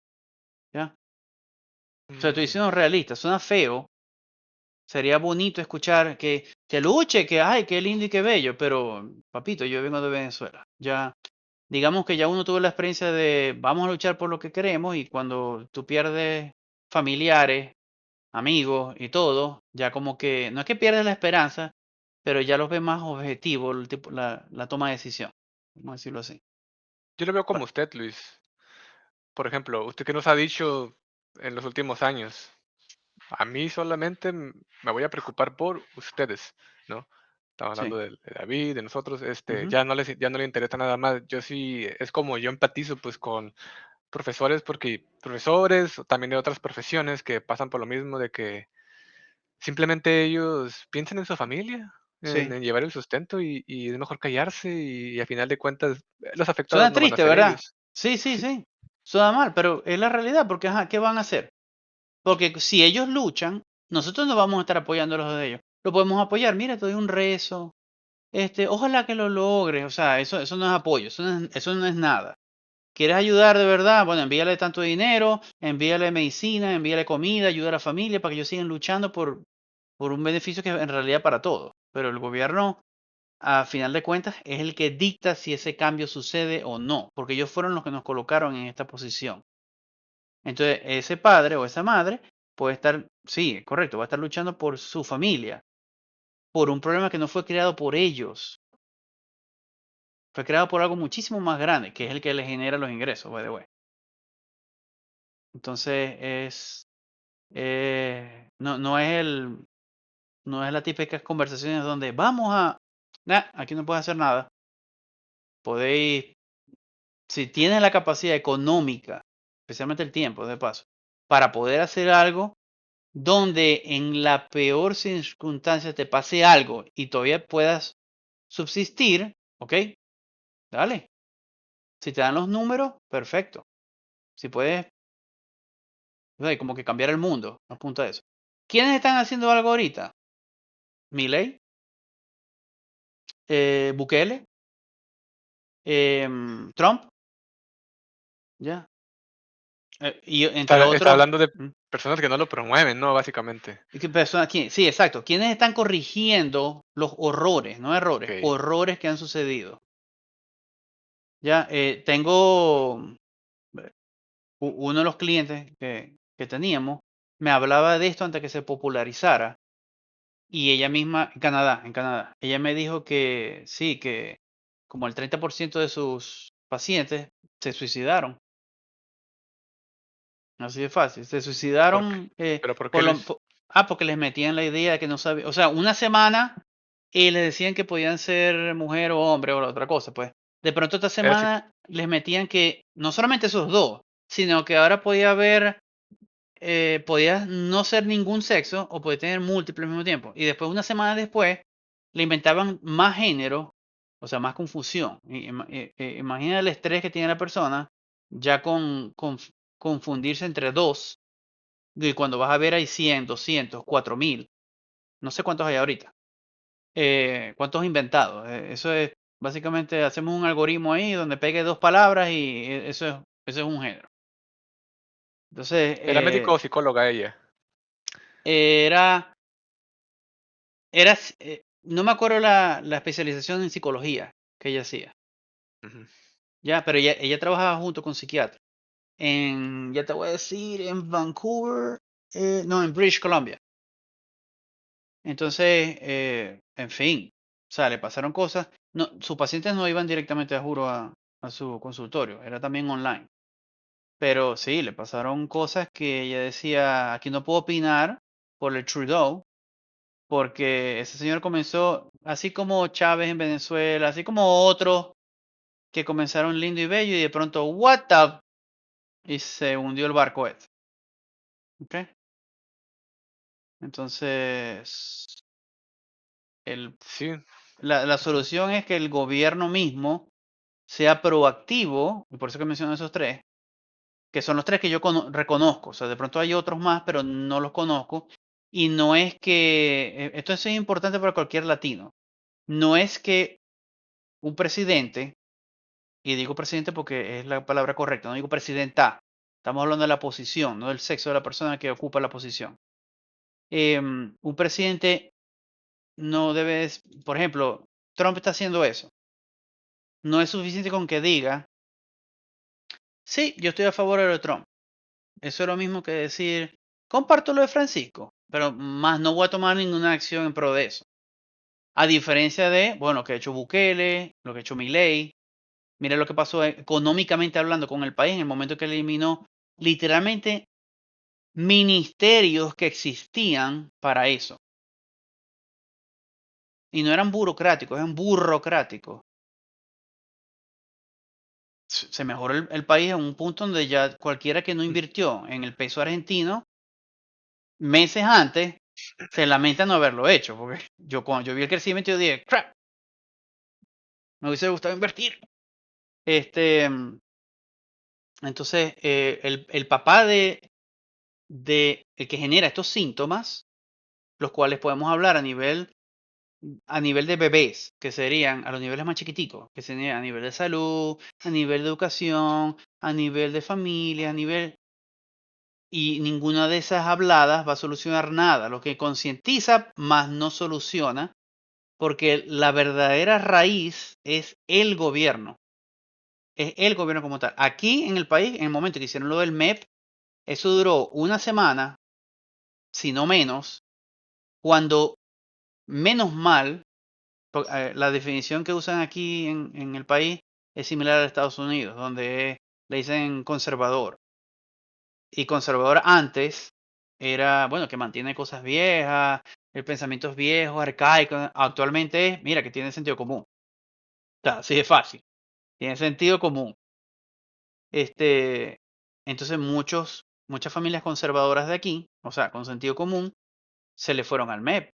¿ya? O sea, estoy Mm, diciendo realista, suena feo, sería bonito escuchar que luche, que ay, qué lindo y qué bello, pero papito, yo vengo de Venezuela. Ya, digamos que ya uno tuvo la experiencia de vamos a luchar por lo que queremos y cuando tú pierdes familiares, amigos y todo, ya como que no es que pierdes la esperanza, pero ya los ves más objetivos la toma de decisión. vamos a decirlo así. Yo lo veo como Pa- usted, Luis. Por ejemplo, usted que nos ha dicho en los últimos años, a mí solamente me voy a preocupar por ustedes, ¿no? Estamos Sí. hablando de David, de nosotros, Ujú. ya no le interesa nada más. Yo sí, es como yo empatizo pues con profesores, porque profesores o también de otras profesiones que pasan por lo mismo de que simplemente ellos piensan en su familia, Sí. en llevar el sustento y es mejor callarse y a final de cuentas los afectados Suena no van a triste, ser ¿verdad? ellos. Sí, sí, Sí, sí. Suena mal, pero es la realidad, porque ajá, ¿qué van a hacer? Porque si ellos luchan, nosotros no vamos a estar apoyando a los de ellos. Lo podemos apoyar, mira, te doy un rezo, ojalá que lo logres. O sea, eso no es apoyo, eso no es nada. ¿Quieres ayudar de verdad? Bueno, envíale tanto dinero, envíale medicina, envíale comida, ayuda a la familia para que ellos sigan luchando por un beneficio que es en realidad para todos. Pero el gobierno, a final de cuentas, es el que dicta si ese cambio sucede o no, porque ellos fueron los que nos colocaron en esta posición. Entonces, ese padre o esa madre puede estar, sí, correcto, va a estar luchando por su familia, por un problema que no fue creado por ellos, fue creado por algo muchísimo más grande, que es el que le genera los ingresos, by the way. Entonces, no es no es la típica conversaciones donde vamos a, nah, aquí no puedes hacer nada. Podéis, si tienes la capacidad económica, especialmente el tiempo, de paso, para poder hacer algo donde en la peor circunstancia te pase algo y todavía puedas subsistir, ¿ok? Dale. Si te dan los números, perfecto. Si puedes, o sea, como que cambiar el mundo, apunta a eso. ¿Quiénes están haciendo algo ahorita? Milei, Bukele, Trump, ya. Y entre está otros, hablando de personas que no lo promueven, ¿no? Básicamente. ¿qué personas, sí, exacto. ¿Quiénes están corrigiendo los horrores, no errores, Ok. horrores que han sucedido? Ya, tengo uno de los clientes que teníamos, me hablaba de esto antes que se popularizara y ella misma, en Canadá, ella me dijo que sí, que como el 30% de sus pacientes se suicidaron. Así de fácil. Se ¿Por qué? suicidaron ¿Pero por qué les...? porque les metían la idea de que no sabían. O sea, una semana y les decían que podían ser mujer o hombre o la otra cosa, pues. De pronto esta Era así, semana les metían que no solamente esos dos, sino que ahora podía haber, podías no ser ningún sexo o podías tener múltiples al mismo tiempo. Y después, una semana después, le inventaban más género, o sea, más confusión. Imagina el estrés que tiene la persona ya con confundirse entre dos, y cuando vas a ver hay 100, 200, 4000, no sé cuántos hay ahorita, cuántos inventados. Eso es, básicamente hacemos un algoritmo ahí donde pegue dos palabras y eso es un género. Entonces, ¿era médico o psicóloga ella? era, no me acuerdo la especialización en psicología que ella hacía, Ujú. ya, pero ella trabajaba junto con psiquiatras. Ya te voy a decir, en Vancouver, no, en British Columbia. Entonces, en fin, o sea, le pasaron cosas. No, sus pacientes no iban directamente, a juro, a su consultorio, era también online. Pero sí, le pasaron cosas que ella decía, aquí no puedo opinar por el Trudeau, porque ese señor comenzó, así como Chávez en Venezuela, así como otros que comenzaron lindo y bello y de pronto, what the, y se hundió el barco este. ¿Ok? Entonces, el, Sí, la así. solución es que el gobierno mismo sea proactivo, y por eso que menciono esos tres, que son los tres que yo reconozco. O sea, de pronto hay otros más, pero no los conozco. Y no es que, esto es importante para cualquier latino, no es que un presidente, y digo presidente porque es la palabra correcta, no digo presidenta, estamos hablando de la posición, no del sexo de la persona que ocupa la posición. Un presidente no debe, por ejemplo, Trump está haciendo eso. No es suficiente con que diga, sí, yo estoy a favor de lo de Trump. Eso es lo mismo que decir, comparto lo de Francisco, pero más no voy a tomar ninguna acción en pro de eso. A diferencia de, bueno, lo que ha hecho Bukele, lo que ha hecho Milei, Mira lo que pasó económicamente hablando con el país en el momento que eliminó literalmente ministerios que existían para eso. Y no eran burocráticos, eran burocráticos. Se mejoró el país a un punto donde ya cualquiera que no invirtió en el peso argentino meses antes se lamenta no haberlo hecho. Porque yo cuando yo vi el crecimiento yo dije, crap, me hubiese gustado invertir. Este, entonces, el papá de el que genera estos síntomas, los cuales podemos hablar a nivel de bebés, que serían a los niveles más chiquiticos, que serían a nivel de salud, a nivel de educación, a nivel de familia, a nivel... Y ninguna de esas habladas va a solucionar nada. Lo que concientiza más no soluciona, porque la verdadera raíz es el gobierno. Es el gobierno como tal. Aquí en el país, en el momento que hicieron lo del MEP, eso duró una semana, si no menos, cuando menos mal, la definición que usan aquí en el país es similar a Estados Unidos, donde le dicen conservador. Y conservador antes era, bueno, que mantiene cosas viejas, el pensamiento es viejo, arcaico. Actualmente es, mira, que tiene sentido común. Está así de fácil. Tiene sentido común. Este, entonces muchas familias conservadoras de aquí, o sea, con sentido común, se le fueron al MEP.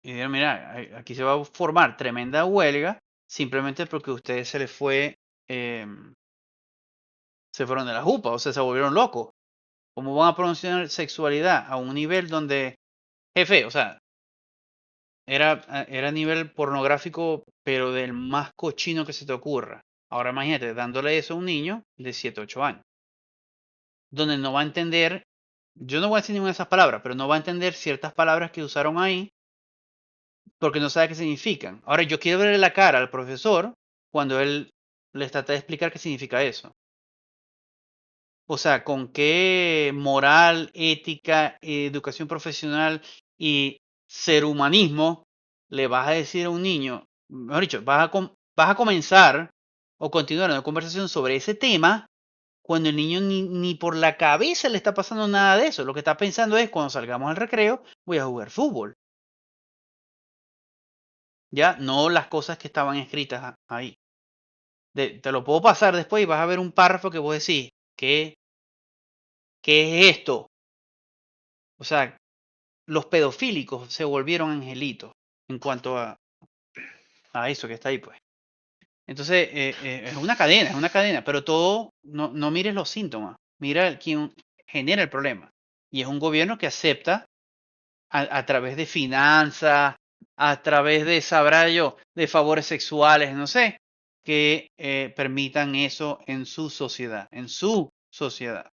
Y dijeron, mira, aquí se va a formar tremenda huelga simplemente porque a ustedes em, se fueron de la jupa, o sea, se volvieron locos. ¿Cómo van a promocionar sexualidad a un nivel donde, jefe, o sea, era nivel pornográfico, pero del más cochino que se te ocurra? Ahora imagínate, dándole eso a un niño de 7 8 años, donde no va a entender, yo no voy a decir ninguna de esas palabras, pero no va a entender ciertas palabras que usaron ahí porque no sabe qué significan. Ahora yo quiero verle la cara al profesor cuando él les trata de explicar qué significa eso. O sea, con qué moral, ética, educación profesional y ser humanismo le vas a decir a un niño, mejor dicho, vas a comenzar o continuar una conversación sobre ese tema cuando el niño ni por la cabeza le está pasando nada de eso. Lo que está pensando es, cuando salgamos al recreo, voy a jugar fútbol. Ya, no las cosas que estaban escritas ahí. Te lo puedo pasar después y vas a ver un párrafo que vos decís, ¿qué es esto? O sea, los pedofílicos se volvieron angelitos en cuanto a eso que está ahí, pues. Entonces, es una cadena, pero todo, no mires los síntomas, mira quién genera el problema. Y es un gobierno que acepta a través de finanzas, a través de, sabrá yo, de favores sexuales, no sé, que permitan eso en su sociedad, en su sociedad.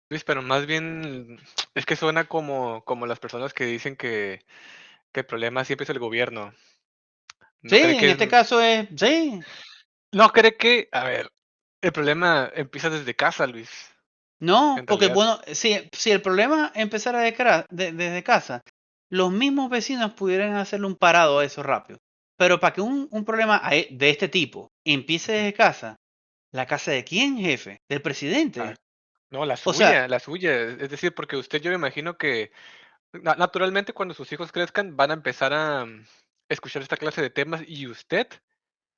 Luis, pero más bien es que suena como las personas que dicen que el problema siempre es el gobierno. Sí, ¿No cree en que este caso es, sí, no cree que, a ver, el problema empieza desde casa, Luis, no, en porque realidad? bueno, si el problema empezara desde casa, los mismos vecinos pudieran hacerle un parado a eso rápido. Pero para que un problema de este tipo empiece Ujú. desde casa, ¿la casa de quién, jefe? ¿Del Ah, presidente? no, O sea, la suya. Es decir, porque usted yo me imagino que naturalmente cuando sus hijos crezcan van a empezar a escuchar esta clase de temas y usted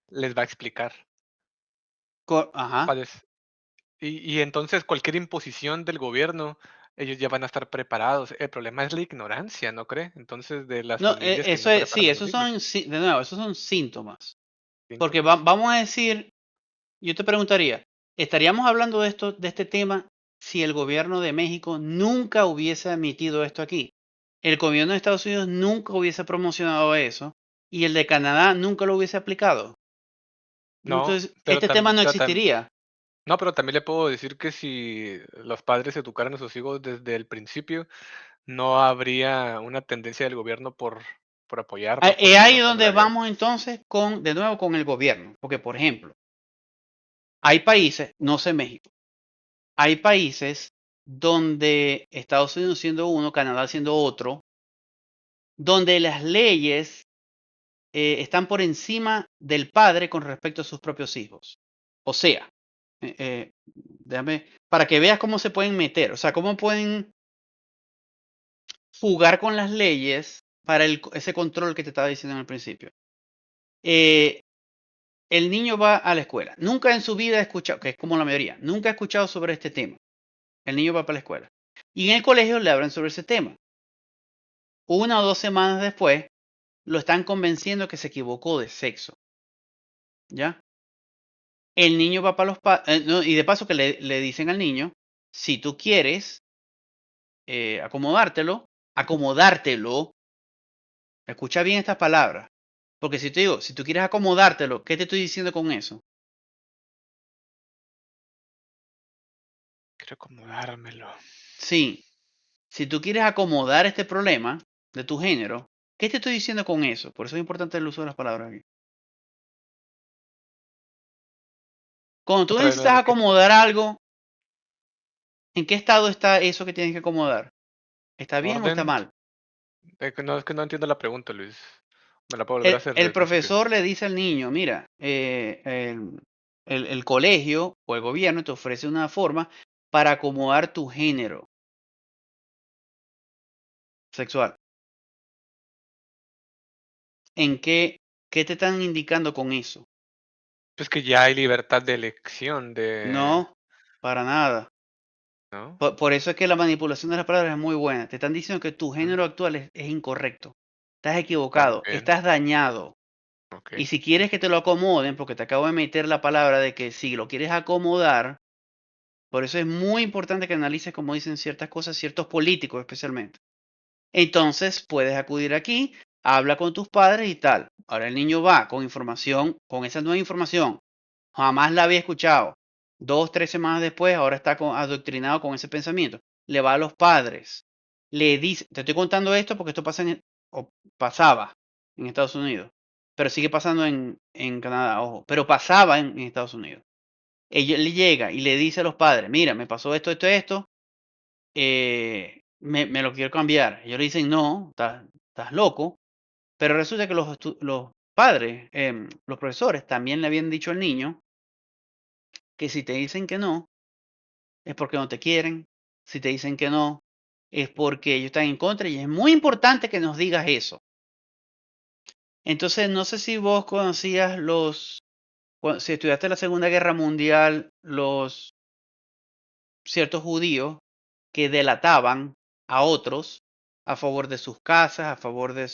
les va a explicar. ajá. Padec- y entonces cualquier imposición del gobierno, ellos ya van a estar preparados. El problema es la ignorancia, ¿no cree? Entonces, de las No, familias que eso no es, sí, preparan a sus esos son, hijos. de nuevo, esos son síntomas. Porque Síntomas. vamos a decir, yo te preguntaría, ¿estaríamos hablando de este tema si el gobierno de México nunca hubiese admitido esto aquí? El gobierno de Estados Unidos nunca hubiese promocionado eso y el de Canadá nunca lo hubiese aplicado. No, Entonces, este tema no existiría. no, pero también le puedo decir que si los padres educaran a sus hijos desde el principio, no habría una tendencia del gobierno por apoyarlos, Es porque ahí no donde tolerarían. vamos entonces de nuevo con el gobierno. Porque, por ejemplo, hay países, no sé México, hay países donde Estados Unidos siendo uno, Canadá siendo otro, donde las leyes están por encima del padre con respecto a sus propios hijos. O sea, déjame, para que veas cómo se pueden meter, o sea, cómo pueden jugar con las leyes para ese control que te estaba diciendo en el principio. Eh, el niño va a la escuela. Nunca en su vida ha escuchado, que es como la mayoría, nunca ha escuchado sobre este tema. El niño va para la escuela. Y en el colegio le hablan sobre ese tema. 1 o 2 semanas después, lo están convenciendo que se equivocó de sexo. ¿Ya? El niño va para los padres, y de paso que le dicen al niño, si tú quieres acomodártelo, escucha bien estas palabras, porque si te digo, si tú quieres acomodártelo, ¿qué te estoy diciendo con eso? Quiero acomodármelo. Sí, si tú quieres acomodar este problema de tu género, ¿qué te estoy diciendo con eso? Por eso es importante el uso de las palabras aquí. Cuando tú Otra vez me lo necesitas repite. acomodar algo, ¿en qué estado está eso que tienes que acomodar? ¿Está bien o está Orden. mal? Es que no entiendo la pregunta, Luis. ¿Me la puedo volver a El, hacer desde el el principio? profesor le dice al niño, mira, el colegio o el gobierno te ofrece una forma para acomodar tu género sexual. ¿En qué te están indicando con eso? Pues que ya hay libertad de elección de, No, para nada. ¿no? Por eso es que la manipulación de las palabras es muy buena. Te están diciendo que tu Mm, género actual es incorrecto. Estás estamos equivocado, bien. estás dañado. Y Okey. si quieres que te lo acomoden, porque te acabo de meter la palabra de que si lo quieres acomodar, por eso es muy importante que analices cómo dicen ciertas cosas, ciertos políticos especialmente. Entonces puedes acudir aquí, habla con tus padres y tal. Ahora el niño va con información, con esa nueva información. Jamás la había escuchado. 2, 3 semanas después, ahora está adoctrinado con ese pensamiento. Le va a los padres. Le dice, te estoy contando esto porque esto pasa o pasaba en Estados Unidos. Pero sigue pasando en Canadá, ojo. Pero pasaba en Estados Unidos. Ella le llega y le dice a los padres, mira, me pasó esto, esto, esto, me lo quiero cambiar. Ellos le dicen, no, estás loco. Pero resulta que los padres, los profesores, también le habían dicho al niño que si te dicen que no, es porque no te quieren. Si te dicen que no, es porque ellos están en contra y es muy importante que nos digas eso. Entonces, no sé si vos conocías si estudiaste la Segunda Guerra Mundial, los ciertos judíos que delataban a otros a favor de sus casas, a favor de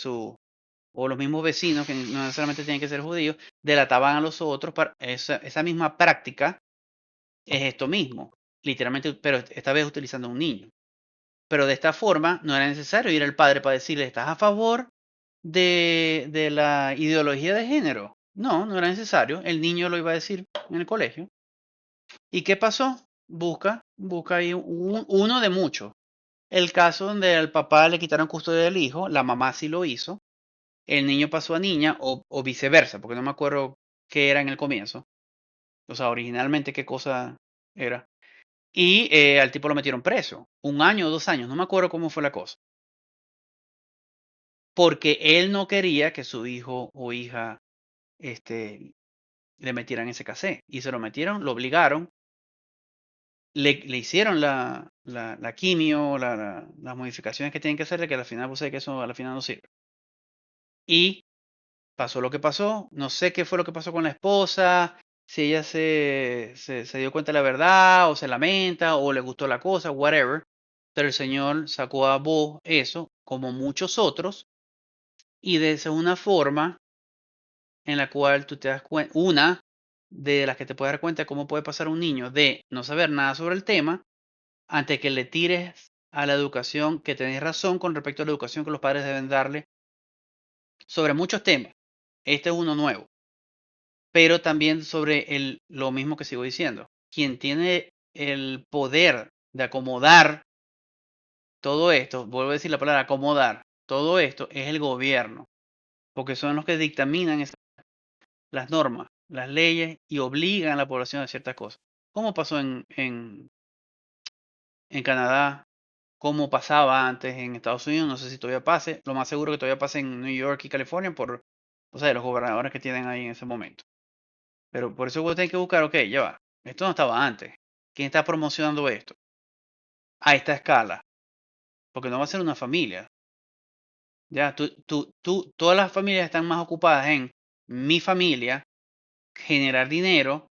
o los mismos vecinos, que no necesariamente tienen que ser judíos, delataban a los otros. Esa misma práctica es esto mismo, literalmente, pero esta vez utilizando a un niño. Pero de esta forma no era necesario ir al padre para decirle, ¿estás a favor de la ideología de género? No, no era necesario. El niño lo iba a decir en el colegio. ¿Y qué pasó? Busca ahí uno de muchos. El caso donde al papá le quitaron custodia del hijo, la mamá sí lo hizo, el niño pasó a niña o viceversa, porque no me acuerdo qué era en el comienzo, o sea, originalmente qué cosa era. Y al tipo lo metieron preso, 1 año o 2 años, no me acuerdo cómo fue la cosa, porque él no quería que su hijo o hija este, le metieran ese casé, y se lo metieron, lo obligaron, le hicieron la quimio, las modificaciones que tienen que hacerle, que al final puse que eso al final no sirve. Y pasó lo que pasó, no sé qué fue lo que pasó con la esposa, si ella se dio cuenta de la verdad, o se lamenta, o le gustó la cosa, whatever. Pero el Señor sacó a vos eso, como muchos otros, y de esa es una forma en la cual tú te das cuenta, una de las que te puedes dar cuenta de cómo puede pasar un niño de no saber nada sobre el tema, antes que le tires a la educación, que tenés razón con respecto a la educación que los padres deben darle sobre muchos temas. Este es uno nuevo. Pero también sobre lo mismo que sigo diciendo. Quien tiene el poder de acomodar todo esto, vuelvo a decir la palabra acomodar, todo esto es el gobierno, porque son los que dictaminan las normas, las leyes y obligan a la población a ciertas cosas. Como pasó en Canadá, como pasaba antes en Estados Unidos, no sé si todavía pase, lo más seguro que todavía pase en New York y California o sea, de los gobernadores que tienen ahí en ese momento. Pero por eso vos tenés que buscar, ok, ya va, esto no estaba antes. ¿Quién está promocionando esto? A esta escala, porque no va a ser una familia. Ya, todas las familias están más ocupadas en mi familia, generar dinero,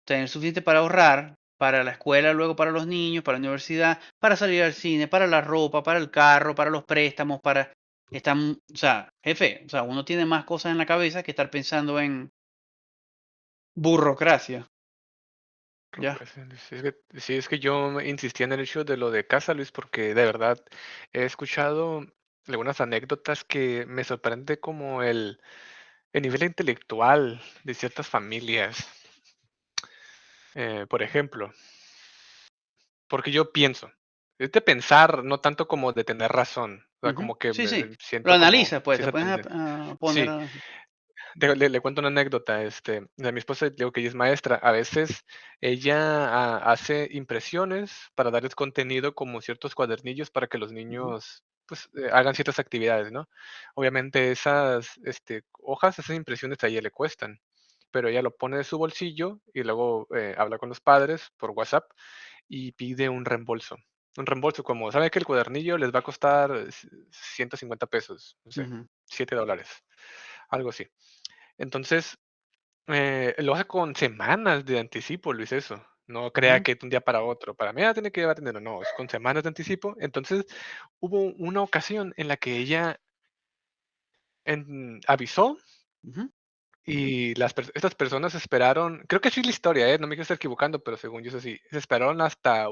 tener suficiente para ahorrar, para la escuela, luego para los niños, para la universidad, para salir al cine, para la ropa, para el carro, para los préstamos, para... Están, o sea, jefe, o sea, uno tiene más cosas en la cabeza que estar pensando en burocracia, ¿ya? Pues, sí, es que yo insistía en el hecho de lo de casa, Luis, porque de verdad he escuchado algunas anécdotas que me sorprende como el nivel intelectual de ciertas familias. Por ejemplo, porque yo pienso, es de pensar, no tanto como de tener razón, o sea, Ujú. como que Sí, sí, me lo siento como analizas, pues, te cierta pones tendencia. a poner Sí, a... le cuento una anécdota, de mi esposa, digo que ella es maestra, a veces ella hace impresiones para darles contenido como ciertos cuadernillos para que los Ujú, niños, pues, hagan ciertas actividades, ¿no? Obviamente esas, hojas, esas impresiones a ella le cuestan, pero ella lo pone de su bolsillo y luego, habla con los padres por WhatsApp y pide un reembolso. Un reembolso como, ¿saben que el cuadernillo les va a costar $150? No sé, ujú, $7, algo así. Entonces, lo hace con semanas de anticipo, Luis, eso. No crea ujú, que de un día para otro, para mí tiene que llevar dinero, no, es con semanas de anticipo. Entonces, hubo una ocasión en la que ella avisó ujú. y estas personas esperaron, creo que sí es la historia, no me quiero estar equivocando, pero según yo es así, se esperaron hasta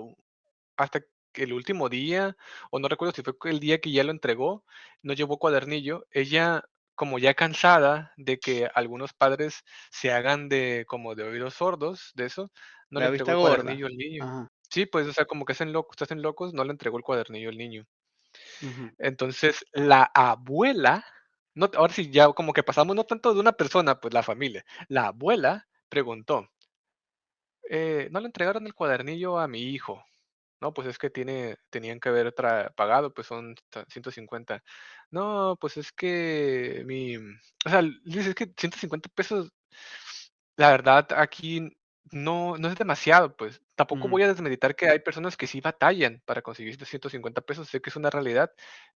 que el último día, o no recuerdo si fue el día que ya lo entregó, no llevó cuadernillo. Ella, como ya cansada de que algunos padres se hagan de como de oídos sordos de eso, no le La entregó vista el gorda. cuadernillo al niño. Ajá. Sí, pues, o sea, como que se hacen locos, no le entregó el cuadernillo al niño. Ujú, Entonces, la abuela, no, ahora sí, ya como que pasamos no tanto de una persona, pues la familia. La abuela preguntó, ¿no le entregaron el cuadernillo a mi hijo? No, pues es que tenían que haber pagado, pues son 150. No, pues es que o sea, dices es que $150, la verdad, aquí no es demasiado, pues. Tampoco ujú, voy a desmeditar que hay personas que sí batallan para conseguir estos $150, sé que es una realidad,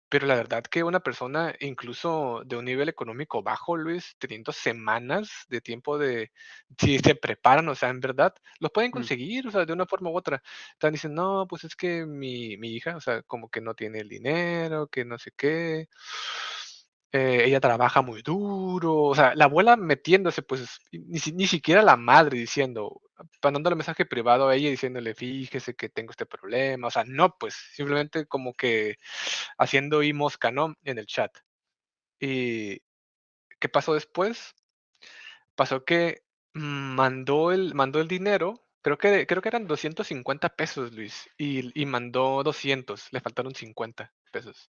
pero la verdad que una persona, incluso de un nivel económico bajo, Luis, teniendo semanas de tiempo si se preparan, o sea, en verdad, los pueden mm, conseguir, o sea, de una forma u otra. Están diciendo, no, pues es que mi hija, o sea, como que no tiene el dinero, que no sé qué. Ella trabaja muy duro, o sea, la abuela metiéndose, pues, ni siquiera la madre diciendo, mandándole mensaje privado a ella diciéndole, fíjese que tengo este problema, o sea, no, pues, simplemente como que haciendo y mosca, ¿no? En el chat. ¿Y qué pasó después? Pasó que mandó el dinero, creo que eran $250, Luis, y mandó 200, le faltaron $50.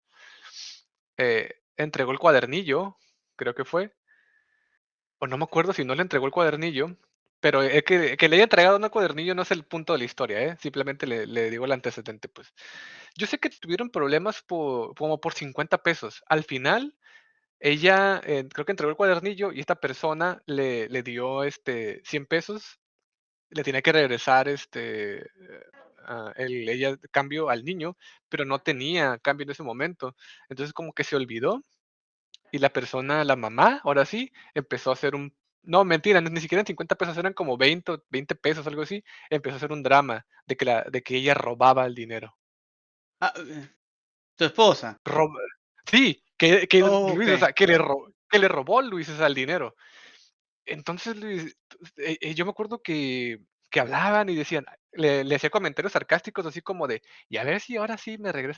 Entregó el cuadernillo, creo que fue, o no me acuerdo si no le entregó el cuadernillo, pero, que le haya entregado no el cuadernillo no es el punto de la historia, simplemente le digo el antecedente, pues. Yo sé que tuvieron problemas como por $50. Al final, ella, creo que entregó el cuadernillo y esta persona le dio, $100, le tenía que regresar, ella cambio al niño, pero no tenía cambio en ese momento. Entonces, como que se olvidó y la persona, la mamá, ahora sí, empezó a hacer no, mentira, ni siquiera eran $50, eran como 20 pesos, algo así. Empezó a hacer un drama de que ella robaba el dinero. Ah, tu esposa. Roba Sí, que Oh, Luis, o okey. sea, que le robó Luis, o sea, el dinero. Entonces, Luis, yo me acuerdo que hablaban y decían, le hacía comentarios sarcásticos, así como de: "Y a ver si ahora sí me regresa